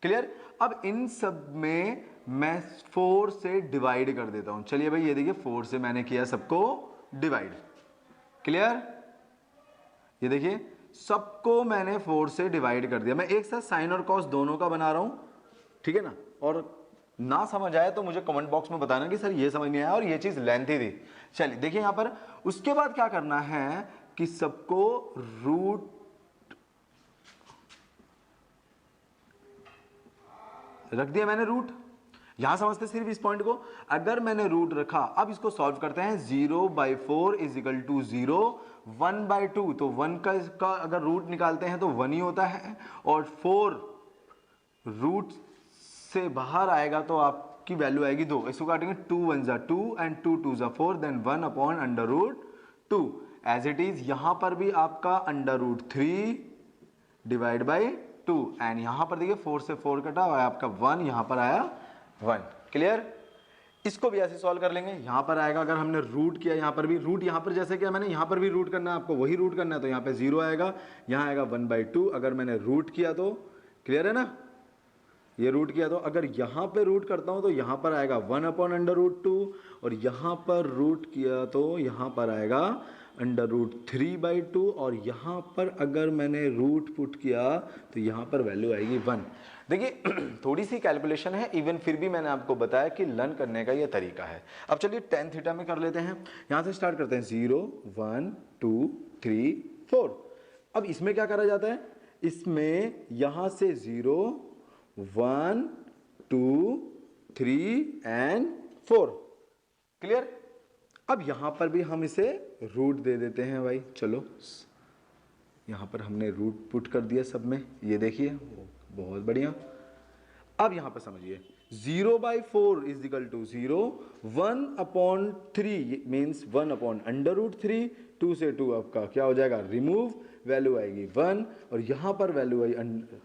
क्लियर। अब इन सब में मैं 4 से डिवाइड कर देता हूं। चलिए भाई, ये देखिए 4 से मैंने किया सबको डिवाइड। क्लियर, ये देखिए सबको मैंने 4 से डिवाइड कर दिया। मैं एक साथ साइन और कॉस दोनों का बना रहा हूं, ठीक है ना। और ना समझ आया तो मुझे कमेंट बॉक्स में बताना कि सर ये समझ नहीं आया और ये चीज लेंथी थी। चलिए देखिए यहां पर उसके बाद क्या करना है कि सबको रूट रख दिया मैंने, रूट। यहां समझते सिर्फ इस पॉइंट को। अगर मैंने रूट रखा, अब इसको सॉल्व करते हैं। 0/4 इज इक्वल टू 0, 1/2 तो 1 का अगर रूट निकालते हैं तो 1 ही होता है, और 4 रूट से बाहर आएगा तो आपकी वैल्यू आएगी 2। इसको काटेंगे, 2 1 जा 2 एंड 2 2 जा 4, देन 1/√2 एज इट इज। यहां पर भी आपका √3 डिवाइड बाई 2, एंड यहां पर देखिए 4 से 4 कटा हुआ है आपका 1, यहां पर आया 1। क्लियर। इसको भी ऐसे सॉल्व कर लेंगे। यहां पर आएगा, अगर हमने रूट किया, यहां पर भी रूट, यहां पर जैसे किया मैंने, यहां पर भी रूट करना है आपको, वही रूट करना है। तो यहां पे 0 आएगा, यहां आएगा 1/2। अगर मैंने रूट किया तो, क्लियर है ना, ये रूट किया तो अगर यहां पे रूट करता हूं तो यहां पर आएगा 1/√2, और यहां पर रूट किया तो यहां पर आएगा √3/2 और यहाँ पर अगर मैंने रूट पुट किया तो यहाँ पर वैल्यू आएगी 1। देखिए थोड़ी सी कैलकुलेशन है, इवन फिर भी मैंने आपको बताया कि लर्न करने का ये तरीका है। अब चलिए tan थीटा में कर लेते हैं। यहाँ से स्टार्ट करते हैं 0 1 2 3 4। अब इसमें क्या करा जाता है, इसमें यहाँ से 0 1 2 3 एंड 4। क्लियर। अब यहां पर भी हम इसे रूट दे देते हैं भाई। चलो यहां पर हमने रूट पुट कर दिया सब में, ये देखिए बहुत बढ़िया। अब यहां पर समझिए 0/4 इज इक्वल टू 0, 1/3 मीन्स 1/√3, 2 से 2 आपका क्या हो जाएगा रिमूव, वैल्यू आएगी 1 और यहां पर वैल्यू आई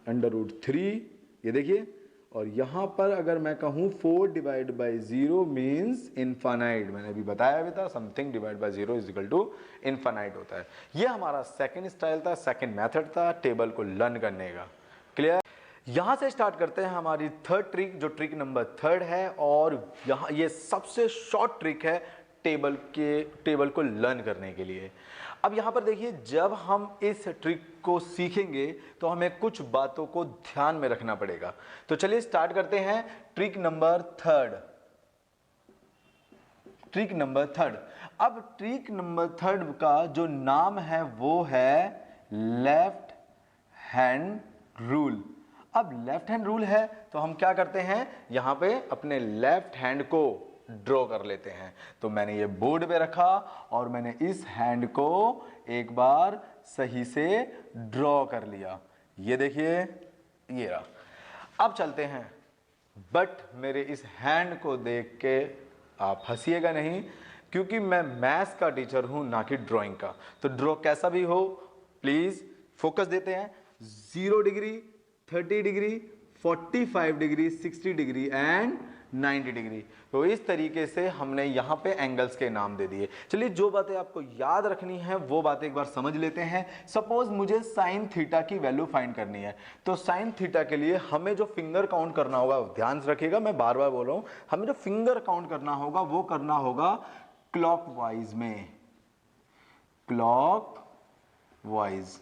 √3, ये देखिए। और यहां पर अगर मैं कहूं 4/0 मीन्स इनफाइनाइट, मैंने अभी बताया भी था something divide by 0 is equal to infinite होता है। ये हमारा सेकंड स्टाइल था, सेकंड मेथड था टेबल को लर्न करने का। क्लियर। यहां से स्टार्ट करते हैं हमारी थर्ड ट्रिक, जो ट्रिक नंबर 3 है और यहां ये सबसे शॉर्ट ट्रिक है टेबल को लर्न करने के लिए। अब यहां पर देखिए जब हम इस ट्रिक को सीखेंगे तो हमें कुछ बातों को ध्यान में रखना पड़ेगा। तो चलिए स्टार्ट करते हैं ट्रिक नंबर 3। Trick number 3। अब ट्रिक नंबर 3 का जो नाम है वो है लेफ्ट हैंड रूल। अब लेफ्ट हैंड रूल है तो हम क्या करते हैं, यहां पे अपने लेफ्ट हैंड को ड्रॉ कर लेते हैं। तो मैंने ये बोर्ड पे रखा और मैंने इस हैंड को एक बार सही से ड्रॉ कर लिया, ये देखिए ये रहा। अब चलते हैं, बट मेरे इस हैंड को देख के आप हंसिएगा नहीं, क्योंकि मैं मैथ्स का टीचर हूं ना कि ड्राइंग का। तो ड्रॉ कैसा भी हो प्लीज फोकस देते हैं। 0 degree, 30 degree, 45 degree, 60 degree and 90 degree. तो इस तरीके से हमने यहां पे एंगल्स के नाम दे दिए। चलिए जो बातें आपको याद रखनी है वो बातें एक बार समझ लेते हैं। सपोज मुझे साइन थीटा की वैल्यू फाइंड करनी है, तो साइन थीटा के लिए हमें जो फिंगर काउंट करना होगा, ध्यान से रखिएगा मैं बार बार बोल रहा हूं, हमें जो फिंगर काउंट करना होगा वो करना होगा क्लॉकवाइज में, क्लॉकवाइज।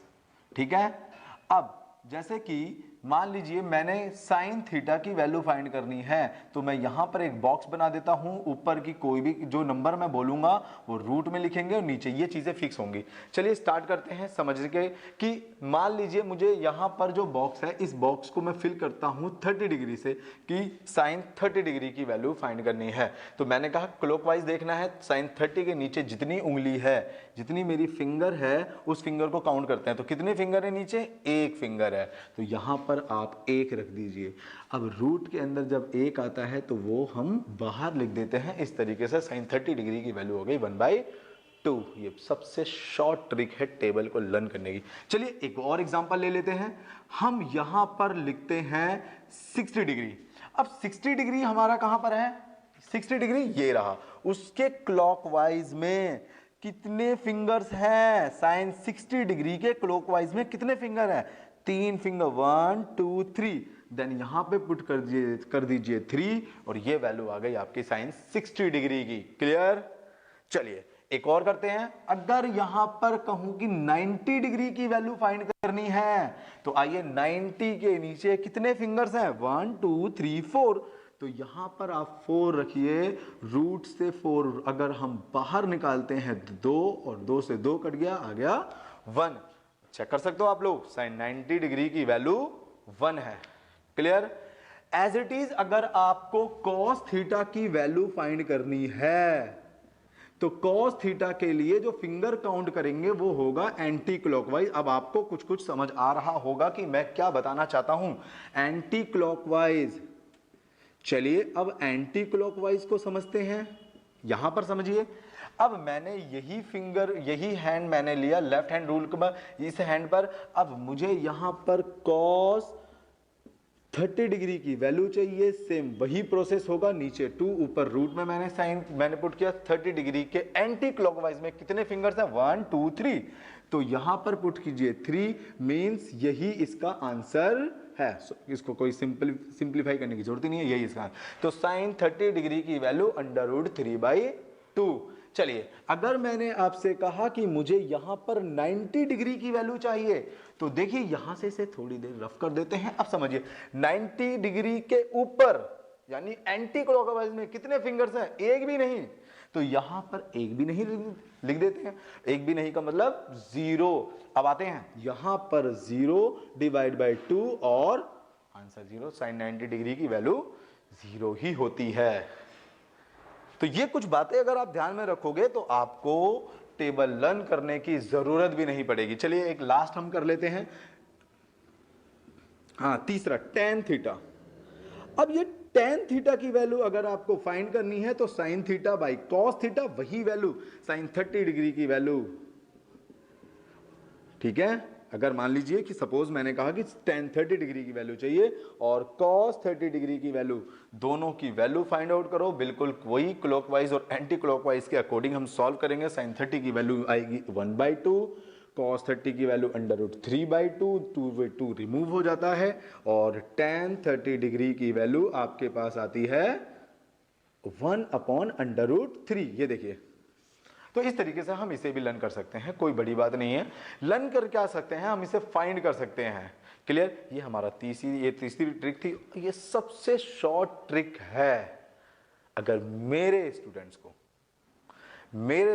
ठीक है। अब जैसे कि मान लीजिए मैंने साइन थीटा की वैल्यू फाइंड करनी है, तो मैं यहां पर एक बॉक्स बना देता हूं, ऊपर की कोई भी जो नंबर मैं बोलूंगा वो रूट में लिखेंगे और नीचे ये चीजें फिक्स होंगी। चलिए स्टार्ट करते हैं समझ के कि मान लीजिए मुझे यहां पर जो बॉक्स है, इस बॉक्स को मैं फिल करता हूं 30 डिग्री से कि साइन 30 डिग्री की वैल्यू फाइंड करनी है। तो मैंने कहा क्लॉकवाइज देखना है, साइन 30 के नीचे जितनी उंगली है, जितनी मेरी फिंगर है उस फिंगर को काउंट करते हैं। तो कितने फिंगर है नीचे, एक फिंगर है, तो यहां पर आप 1 रख दीजिए। अब रूट के अंदर जब 1 आता है तो वो हम बाहर लिख देते हैं। इस तरीके से साइन 30 डिग्री की वैल्यू हो गई 1/2। ये सबसे शॉर्ट ट्रिक है टेबल को लर्न करने की। चलिए एक और एग्जांपल ले लेते हैं। हम यहां पर लिखते हैं 60 डिग्री। अब 60 डिग्री हमारा कहां पर है, 60 डिग्री ये रहा, उसके क्लॉकवाइज में कितने फिंगर्स हैं, साइन 60 डिग्री के क्लॉकवाइज में कितने फिंगर हैं, 3 फिंगर, 1 2 3। देन यहां पे पुट कर दीजिए 3 और ये वैल्यू आ गई आपकी साइन 60 डिग्री की। क्लियर। चलिए एक और करते हैं। अगर यहां पर कहूं कि 90 डिग्री की वैल्यू फाइंड करनी है, तो आइए 90 के नीचे कितने फिंगर्स हैं, 1 2 3 4। तो यहां पर आप 4 रखिए, रूट से 4 अगर हम बाहर निकालते हैं 2 और 2 से 2 कट गया, आ गया 1। चेक कर सकते हो आप लोग, साइन 90 डिग्री की वैल्यू 1 है। क्लियर। एज इट इज अगर आपको कॉस थीटा की वैल्यू फाइंड करनी है, तो कॉस थीटा के लिए जो फिंगर काउंट करेंगे वो होगा एंटी क्लॉकवाइज। अब आपको कुछ कुछ समझ आ रहा होगा कि मैं क्या बताना चाहता हूं, एंटी क्लॉकवाइज। चलिए अब एंटी क्लॉकवाइज को समझते हैं। यहां पर समझिए, अब मैंने यही फिंगर, यही हैंड मैंने लिया लेफ्ट हैंड रूल का इस हैंड पर। अब मुझे यहां पर कॉस 30 डिग्री की वैल्यू चाहिए, सेम वही प्रोसेस होगा, नीचे 2 ऊपर रूट में मैंने पुट किया 30 डिग्री के एंटी क्लॉकवाइज में कितने फिंगर्स हैं, 1 2 3। तो यहां पर पुट कीजिए 3, मींस यही इसका आंसर है। इसको कोई सिंप्लीफाई करने की जरूरत नहीं है, यही इसका। तो साइन 30 डिग्री की वैल्यू √3/2। चलिए, अगर मैंने आपसे कहा कि मुझे यहां पर 90 डिग्री की वैल्यू चाहिए, तो देखिए यहां से इसे थोड़ी देर रफ कर देते हैं। अब समझिए 90 डिग्री के ऊपर यानी एंटी क्लॉकवाइज में कितने फिंगर्स हैं? एक भी नहीं। तो यहां पर एक भी नहीं लिख देते हैं। एक भी नहीं का मतलब 0। अब आते हैं यहां पर 0 डिवाइड बाय 2 और आंसर 0। साइन 90 डिग्री की वैल्यू 0 ही होती है। तो ये कुछ बातें अगर आप ध्यान में रखोगे तो आपको टेबल लर्न करने की जरूरत भी नहीं पड़ेगी। चलिए एक लास्ट हम कर लेते हैं। हाँ, तीसरा tan थीटा। अब ये tan थीटा की वैल्यू अगर आपको फाइंड करनी है तो sin theta by cos theta, वही वैल्यू sin 30 डिग्री की वैल्यू। ठीक है, अगर मान लीजिए कि सपोज मैंने कहा कि tan 30 डिग्री की वैल्यू चाहिए और cos 30 डिग्री की वैल्यू, दोनों की वैल्यू फाइंड आउट करो। बिल्कुल वही क्लॉकवाइज और एंटी क्लॉकवाइज के अकॉर्डिंग हम सॉल्व करेंगे। sin 30 की वैल्यू आएगी 1/2, cos 30 की वैल्यू √3/2, 2 रिमूव हो जाता है और tan 30 डिग्री की वैल्यू आपके पास आती है 1/√3। ये देखिए, तो इस तरीके से हम इसे भी लर्न कर सकते हैं, कोई बड़ी बात नहीं है। लर्न कर क्या सकते हैं, हम इसे फाइंड कर सकते हैं। क्लियर? ये हमारा तीसरी ट्रिक थी। ये सबसे शॉर्ट ट्रिक है। अगर मेरे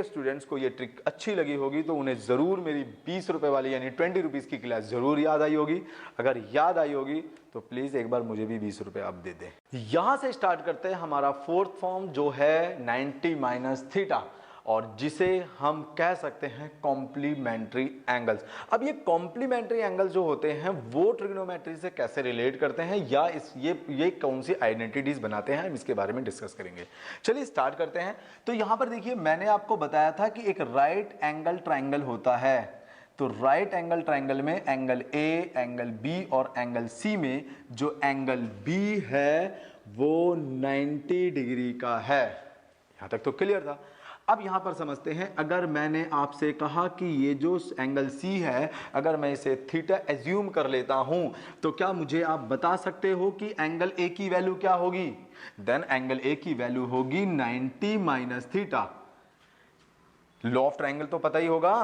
स्टूडेंट्स को ये ट्रिक अच्छी लगी होगी तो उन्हें जरूर मेरी 20 रुपए वाली यानी 20 रुपीज की क्लास जरूर याद आई होगी। अगर याद आई होगी तो प्लीज एक बार मुझे भी 20 रुपए आप दे दें। यहां से स्टार्ट करते हैं हमारा फोर्थ फॉर्म जो है 90 माइनस थीटा, और जिसे हम कह सकते हैं कॉम्प्लीमेंट्री एंगल्स। अब ये कॉम्प्लीमेंट्री एंगल्स जो होते हैं वो ट्रिग्नोमेट्री से कैसे रिलेट करते हैं या ये कौन सी आइडेंटिटीज बनाते हैं, हम इसके बारे में डिस्कस करेंगे। चलिए स्टार्ट करते हैं। तो यहां पर देखिए मैंने आपको बताया था कि एक राइट एंगल ट्राइंगल होता है। तो राइट एंगल ट्राइंगल में एंगल ए, एंगल बी और एंगल सी में जो एंगल बी है वो 90 डिग्री का है। यहां तक तो क्लियर था। अब यहां पर समझते हैं, अगर मैंने आपसे कहा कि ये जो एंगल C है अगर मैं इसे थीटा एज्यूम कर लेता हूं तो क्या मुझे आप बता सकते हो कि एंगल A की वैल्यू क्या होगी? देन एंगल A की वैल्यू होगी 90 minus theta. Law of triangle तो पता ही होगा।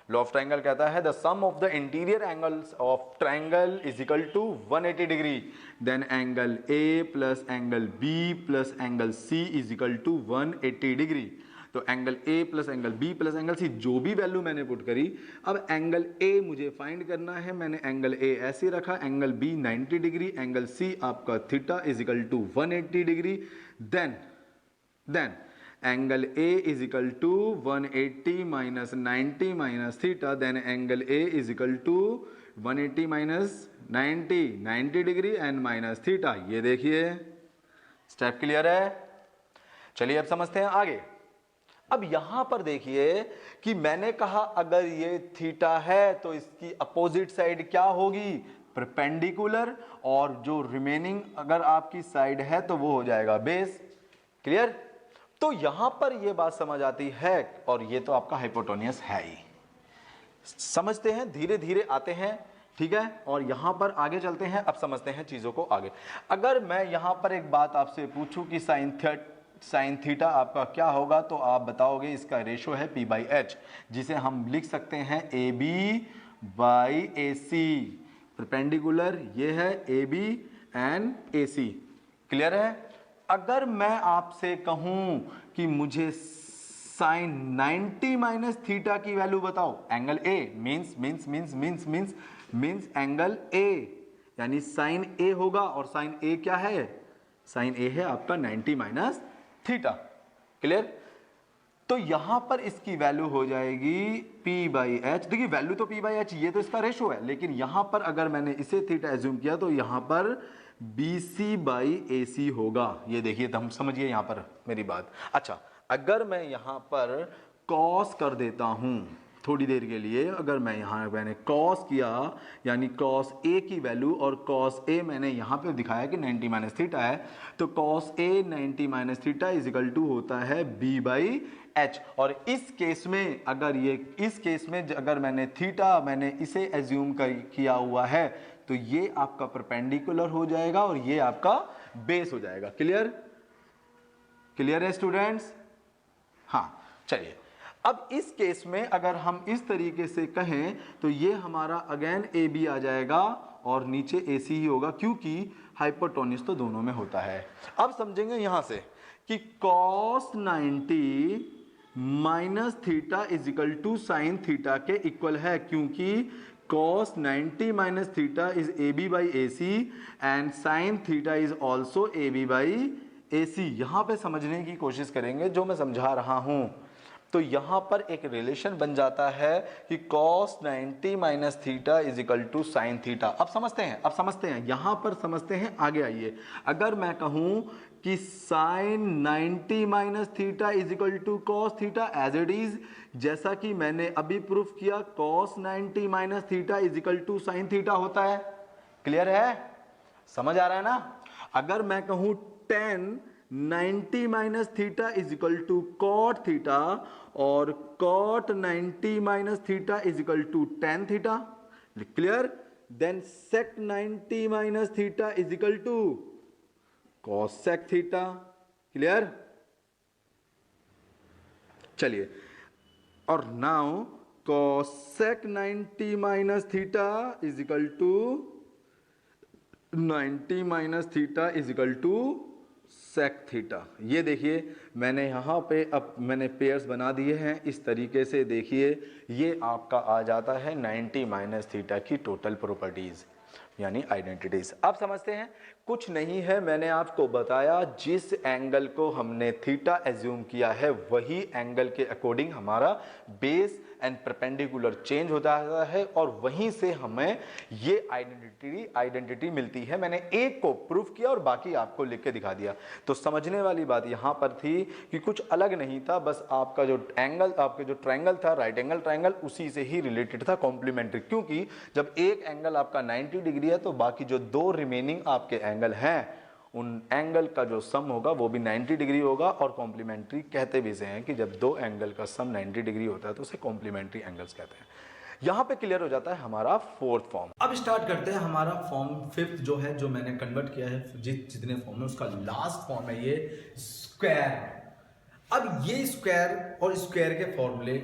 लॉ ऑफ ट्रायंगल कहता है the sum of the interior angles of triangle is equal to 180 degree. Then angle A plus angle B plus angle C is equal to 180 degree. तो angle A plus angle B plus angle C जो भी value मैंने put करी, अब angle A मुझे find करना है। मैंने एंगल A ऐसे रखा, angle B 90 degree, angle C आपका theta is equal to 180 degree. Then angle A is equal to 180 minus 90 minus theta. Then angle A is equal to 180 minus 90 degree and minus theta. ये देखिए step clear है। चलिए अब समझते हैं आगे। अब यहां पर देखिए कि मैंने कहा अगर ये थीटा है तो इसकी अपोजिट साइड क्या होगी? परपेंडिकुलर, और जो रिमेनिंग अगर आपकी साइड है तो वो हो जाएगा बेस। क्लियर? तो यहां पर ये बात समझ आती है, और ये तो आपका हाइपोटेन्यूस है ही। समझते हैं, धीरे धीरे आते हैं। ठीक है, और यहां पर आगे चलते हैं। अब समझते हैं चीजों को आगे। अगर मैं यहां पर एक बात आपसे पूछूं कि साइन थीटा आपका क्या होगा, तो आप बताओगे इसका रेशो है P/H, जिसे हम लिख सकते हैं AB/AC। परपेंडिकुलर ये है AB एंड AC। क्लियर है? अगर मैं आपसे कहूं कि मुझे साइन 90 माइनस थीटा की वैल्यू बताओ, angle A means angle A, यानी साइन A होगा, और साइन A क्या है? साइन A है आपका 90 माइनस थीटा। क्लियर? तो यहां पर इसकी वैल्यू हो जाएगी P/H। देखिए वैल्यू तो P/H, ये तो इसका रेशो है, लेकिन यहां पर अगर मैंने इसे थीटा एज्यूम किया तो यहां पर BC/AC होगा। ये देखिए, तो हम समझिए यहां पर मेरी बात। अच्छा, अगर मैं यहां पर कॉस कर देता हूं थोड़ी देर के लिए, अगर मैं यहां मैंने कॉस किया यानी कॉस A की वैल्यू, और कॉस A मैंने यहां पे दिखाया कि 90 माइनस थीटा है, तो cos A 90 minus theta is equal to होता है B/H। और इस केस में अगर मैंने इसे एज्यूम किया हुआ है तो ये आपका परपेंडिकुलर हो जाएगा और ये आपका बेस हो जाएगा। क्लियर है स्टूडेंट्स? हाँ, चलिए, अब इस केस में अगर हम इस तरीके से कहें तो ये हमारा अगेन ए बी आ जाएगा और नीचे ए सी ही होगा, क्योंकि हाइपोटेन्यूज तो दोनों में होता है। अब समझेंगे यहां से कि cos 90 minus theta is equal to sine theta के इक्वल है, क्योंकि cos 90 minus theta is A B by A C and sine theta is also A B by A C. यहां पे समझने की कोशिश करेंगे जो मैं समझा रहा हूं, तो यहां पर एक रिलेशन बन जाता है कि cos 90 minus theta is equal to sine theta. अब समझते हैं यहां पर समझते हैं, आगे आइए। अगर मैं कहूं कि sine 90 minus theta is equal to cos theta as it is, जैसा कि मैंने अभी प्रूफ किया cos 90 minus theta is equal to sine theta होता है। क्लियर है, समझ आ रहा है ना। अगर मैं कहूं tan 90 minus theta is equal to cot theta और cot 90 minus theta is equal to tan theta, clear. Then sec 90 minus theta is equal to cos sec theta, clear. चलिए, और now cos sec 90 minus theta is equal to 90 minus theta is equal to sec theta. ये देखिए मैंने यहाँ पे अब मैंने pairs बना दिए हैं इस तरीके से। देखिए ये आपका आ जाता है 90 माइनस थीटा की टोटल प्रॉपर्टीज यानी आइडेंटिटीज। अब समझते हैं, कुछ नहीं है, मैंने आपको बताया जिस एंगल को हमने थीटा एज्यूम किया है वही एंगल के अकॉर्डिंग हमारा बेस एंड परपेंडिकुलर चेंज होता है और वहीं से हमें ये आइडेंटिटी मिलती है। मैंने एक को प्रूफ किया और बाकी आपको लिख के दिखा दिया। तो समझने वाली बात यहाँ पर थी कि कुछ अलग नहीं था, बस आपका जो एंगल, आपके जो ट्रायंगल था राइट एंगल ट्रायंगल, उसी से ही रिलेटेड था, कॉम्प्लीमेंट्री। क्योंकि जब एक एंगल आपका 90 डिग्री है तो बाकी जो दो रिमेनिंग आपके एंगल हैं उन एंगल का जो सम होगा वो भी 90 डिग्री होगा। और कॉम्प्लीमेंट्री कहते भी से हैं कि जब दो एंगल का सम 90 डिग्री होता है तो उसे कॉम्प्लीमेंट्री एंगल्स कहते हैं। यहां पे क्लियर हो जाता है हमारा फोर्थ फॉर्म। अब स्टार्ट करते हैं हमारा फॉर्म फिफ्थ जो है, जो मैंने कन्वर्ट किया है जितने फॉर्म है उसका लास्ट फॉर्म है ये स्क्वायर। अब ये स्क्वायर और स्क्वायर के फॉर्मूले,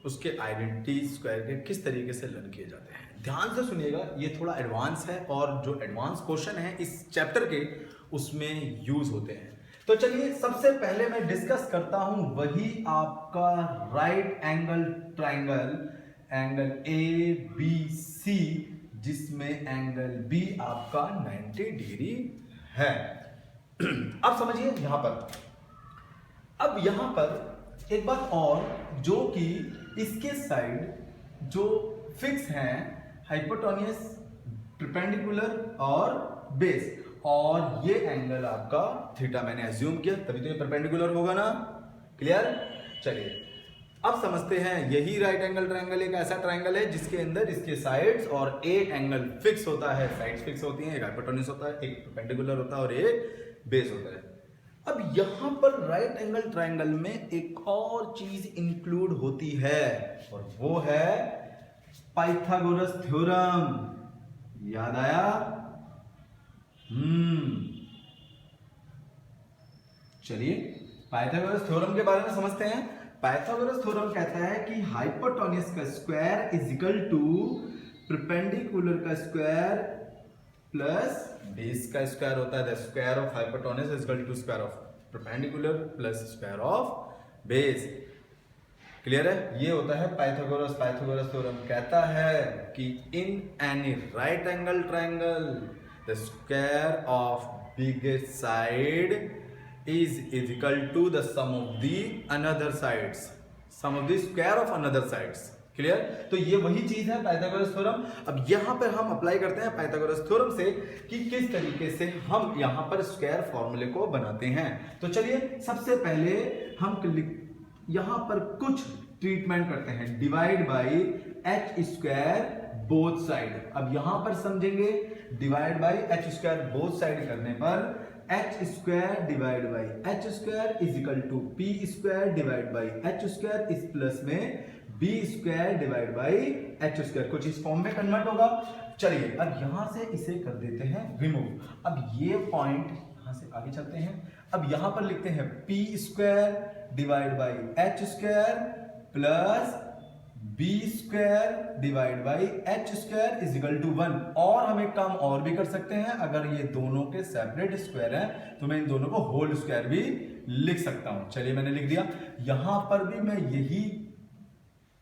उसके आइडेंटिटी स्क्वायर के किस तरीके से लर्न किए जाते हैं, ध्यान से सुनिएगा। ये थोड़ा एडवांस है और जो एडवांस क्वेश्चन है इस चैप्टर के उसमें यूज होते हैं। तो चलिए सबसे पहले मैं डिस्कस करता हूं वही आपका right angle triangle, angle A B C, जिसमें एंगल बी आपका 90 डिग्री है। अब समझिए यहां पर, अब यहां पर एक बात और, जो कि इसके साइड जो फिक्स हैं हाइपोटेन्यूज, परपेंडिकुलर और बेस, और ये एंगल आपका थीटा मैंने एज्यूम किया तभी तो ये परपेंडिकुलर होगा ना, क्लियर। चलिए अब समझते हैं, यही राइट एंगल ट्रायंगल एक ऐसा ट्रायंगल है जिसके अंदर इसके साइड्स और एक एंगल फिक्स होता है, साइड्स फिक्स होती हैं, एक हाइपोटेन्यूज होता है, एक परपेंडिकुलर होता है और एक बेस होता है। अब यहां पर राइट एंगल ट्रायंगल में एक और चीज इंक्लूड होती है और वो है पाइथागोरस थ्योरम। याद आया? चलिए पाइथागोरस थ्योरम के बारे में समझते हैं। पाइथागोरस थ्योरम कहता है कि हाइपोटेन्यूज का square is equal to perpendicular का स्क्वायर प्लस बेस का स्क्वायर होता है। The square of hypotenuse is equal to square of perpendicular plus square of base. Clear है? ये होता है पाइथागोरस थ्योरम कहता है कि in any right angle triangle the square of biggest side is equal to the sum of the another sides, sum of the square of another sides। Clear? तो ये वही चीज है पाइथागोरस थ्योरम। अब यहां पर हम अप्लाई करते हैं पाइथागोरस थ्योरम से कि किस तरीके से हम यहां पर स्क्वायर फॉर्मूले को बनाते हैं। तो चलिए सबसे पहले हम यहां पर कुछ ट्रीटमेंट करते हैं, divide by H square both side. अब यहां पर समझेंगे divide by H square both side करने पर H square divide by H square is equal to P square divide by H square, इस प्लस में B square divide by H square, कुछ इस फॉर्म में कन्वर्ट होगा। चलिए अब यहां से इसे कर देते हैं रिमूव। अब ये पॉइंट यहां से आगे चलते हैं। अब यहां पर लिखते हैं P square divide by H square plus B square divide by H square is equal to 1। और हम एक काम और भी कर सकते हैं, अगर ये दोनों के सेपरेट स्क्वायर हैं तो मैं इन दोनों को होल स्क्वायर भी लिख सकता हूं। चलिए मैंने लिख दिया। यहां पर भी मैं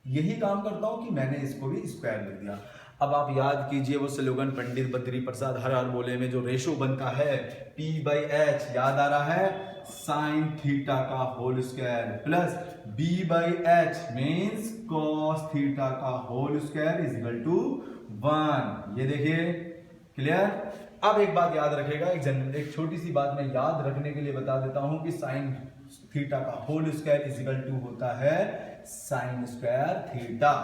यही काम करता हूं कि मैंने इसको भी स्क्वायर लिख दिया। अब आप याद कीजिए वो स्लोगन पंडित बद्री प्रसाद हर हर बोले में जो रेशो बनता है P बाई एच, याद आ रहा है, साइन थीटा का whole square plus B by H means cos theta का whole square is equal to 1। ये देखिए क्लियर। अब एक बात याद रखेगा, एक छोटी सी बात मैं याद रखने के लिए बता देता हूं कि साइन थीटा का whole square is equal to होता है साइन स्क्वायर थीटा।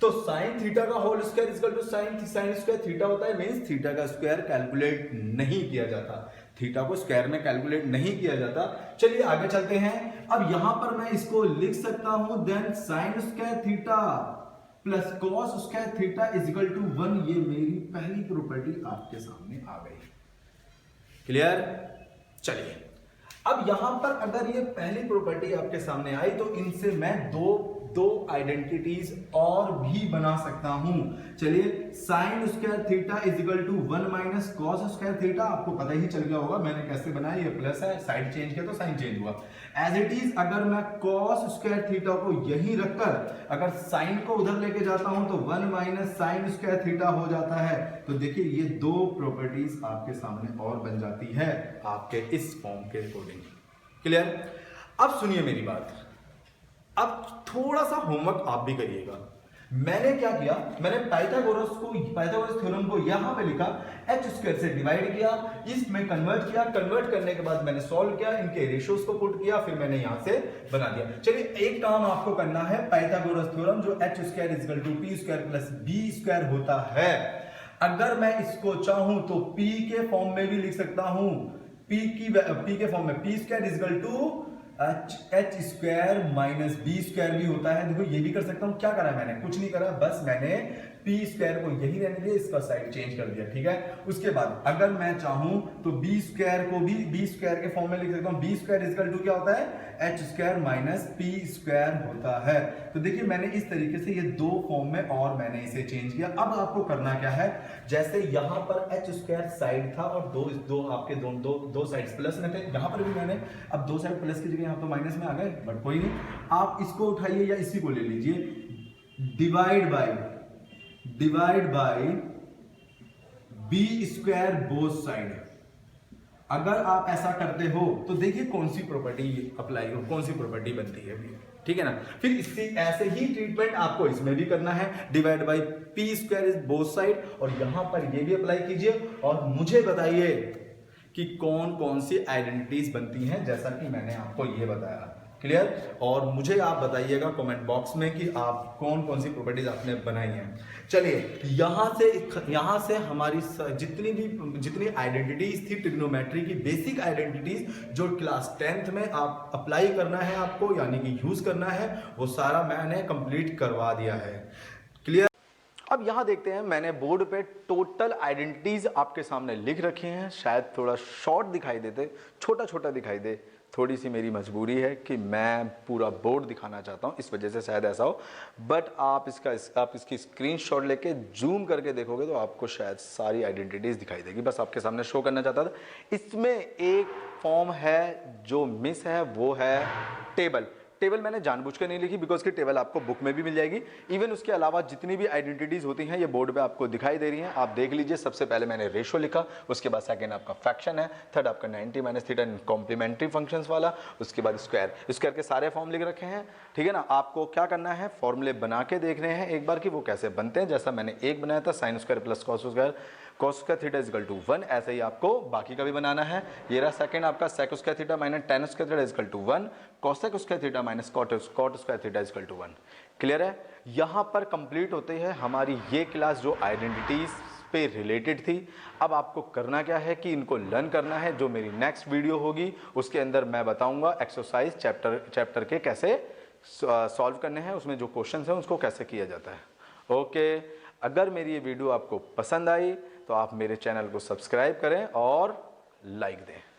तो साइन थीटा का whole square is equal to sine square theta होता है, मींस थीटा का स्क्वायर कैलकुलेट नहीं किया जाता, थीटा को स्क्वायर में कैलकुलेट नहीं किया जाता। चलिए आगे चलते हैं। अब यहां पर मैं इसको लिख सकता हूं then sine square theta plus cos square theta is equal to 1। ये मेरी पहली प्रॉपर्टी आपके सामने आ गई। क्लियर। चलिए अब यहां पर अगर ये पहली प्रॉपर्टी आपके सामने आई तो इनसे मैं दो आइडेंटिटीज और भी बना सकता हूं। चलिए sine square theta is equal to 1 minus cos square theta, आपको पता ही चल गया होगा मैंने कैसे बनाया, ये प्लस है, साइड चेंज किया तो साइन चेंज हुआ। एज इट इज अगर मैं कॉस स्क्वायर थीटा को यहीं रखकर अगर साइन को उधर लेके जाता हूं तो 1 माइनस साइन स्क्वायर थीटा हो जाता है। तो देखिए ये दो प्रॉपर्टीज आपके सामने और बन जाती है आपके इस फॉर्म के अकॉर्डिंग। क्लियर। अब सुनिए मेरी बात, अब थोड़ा सा होमवर्क आप भी करिएगा। मैंने क्या किया, मैंने पाइथागोरस थ्योरम को यहां पे लिखा, एच स्क्वायर से डिवाइड किया, इसमें कन्वर्ट किया, कन्वर्ट करने के बाद मैंने सॉल्व किया, इनके रेशियोज को पुट किया, फिर मैंने यहां से बना दिया। चलिए एक काम आपको करना है, पाइथागोरस थ्योरम जो H square is equal to P square plus B square होता है, अगर मैं इसको चाहूं तो p के फॉर्म में भी लिख सकता हूं, p के फॉर्म में P square is equal to H square minus B square भी होता है। देखो ये भी कर सकता हूं। क्या करा मैंने, कुछ नहीं करा, बस मैंने पी स्क्वायर को यही रहने दिया, इसका साइड चेंज कर दिया। ठीक है। उसके बाद अगर मैं चाहूं तो बी स्क्वायर को भी बी स्क्वायर के फॉर्म में लिख सकता हूं, B square is equal to क्या होता है, H square minus P square होता है। तो देखिए मैंने इस तरीके से ये दो फॉर्म में और मैंने इसे चेंज किया। अब आपको करना क्या है, जैसे यहां पर एच स्क्वायर साइड था और दो आपके दो साइड्स प्लस में थे, यहां पर भी मैंने अब दो साइड प्लस की जगह यहां तो माइनस में आ गए, बट कोई नहीं, आप इसको उठाइए या इसी को ले लीजिए, divide by B square both side. अगर आप ऐसा करते हो तो देखिए कौन सी प्रॉपर्टी अप्लाई हो, कौन सी प्रॉपर्टी बनती है, ठीक है ना। फिर इससे ऐसे ही ट्रीटमेंट आपको इसमें भी करना है, divide by P square is both side, और यहां पर ये भी अप्लाई कीजिए और मुझे बताइए कि कौन कौन सी आइडेंटिटीज बनती हैं, जैसा कि मैंने आपको ये बताया। क्लियर। और मुझे आप बताइएगा कमेंट बॉक्स में कि आप कौन कौन सी प्रॉपर्टीज आपने बनाई हैं। चलिए यहां से हमारी जितनी आइडेंटिटीज थी ट्रिग्नोमेट्री की, बेसिक आइडेंटिटीज जो क्लास 10th में आप अप्लाई करना है आपको, यानी कि यूज करना है, वो सारा मैंने कंप्लीट करवा दिया है। क्लियर। अब यहां देखते हैं, मैंने बोर्ड पे टोटल आइडेंटिटीज आपके सामने लिख रखे हैं। शायद थोड़ा शॉर्ट दिखाई देते, छोटा छोटा दिखाई दे, थोड़ी सी मेरी मजबूरी है कि मैं पूरा बोर्ड दिखाना चाहता हूं, इस वजह से शायद ऐसा हो। बट आप इसकी स्क्रीनशॉट लेके जूम करके देखोगे तो आपको शायद सारी आइडेंटिटीज दिखाई देगी। बस आपके सामने शो करना चाहता था। इसमें एक फॉर्म है जो मिस है, वो है टेबल। टेबल मैंने जानबूझ कर नहीं लिखी बिकॉज की टेबल आपको बुक में भी मिल जाएगी। इवन उसके अलावा जितनी भी आइडेंटिटीज होती हैं ये बोर्ड पे आपको दिखाई दे रही हैं, आप देख लीजिए। सबसे पहले मैंने रेशो लिखा, उसके बाद सेकंड आपका फ्रैक्शन है, थर्ड आपका 90 माइनस थीटा कॉम्प्लीमेंट्री फंक्शंस वाला, उसके बाद स्क्वायर के सारे फॉर्म लिख रखे हैं। ठीक है ना। आपको क्या करना है, फॉर्मूले बना के देख रहे हैं एक बार कि वो कैसे बनते हैं। जैसा मैंने एक बनाया था, sine square plus cos square theta equal to 1, ऐसे ही आपको बाकी का भी बनाना है। ये रहा सेकंड आपका, sec square theta minus tan square theta equal to 1, cosec square theta minus cot square theta equal to 1। Clear है। यहां पर कंप्लीट होते हैं हमारी ये क्लास जो आइडेंटिटीज पे रिलेटेड थी। अब आपको करना क्या है कि इनको लर्न करना है। जो मेरी नेक्स्ट वीडियो होगी उसके अंदर मैं बताऊंगा एक्सरसाइज चैप्टर के कैसे सॉल्व करने हैं, उसमें जो क्वेश्चंस हैं उसको कैसे किया जाता है। ओके। अगर मेरी ये वीडियो आपको पसंद आई तो आप मेरे चैनल को सब्सक्राइब करें और लाइक दें।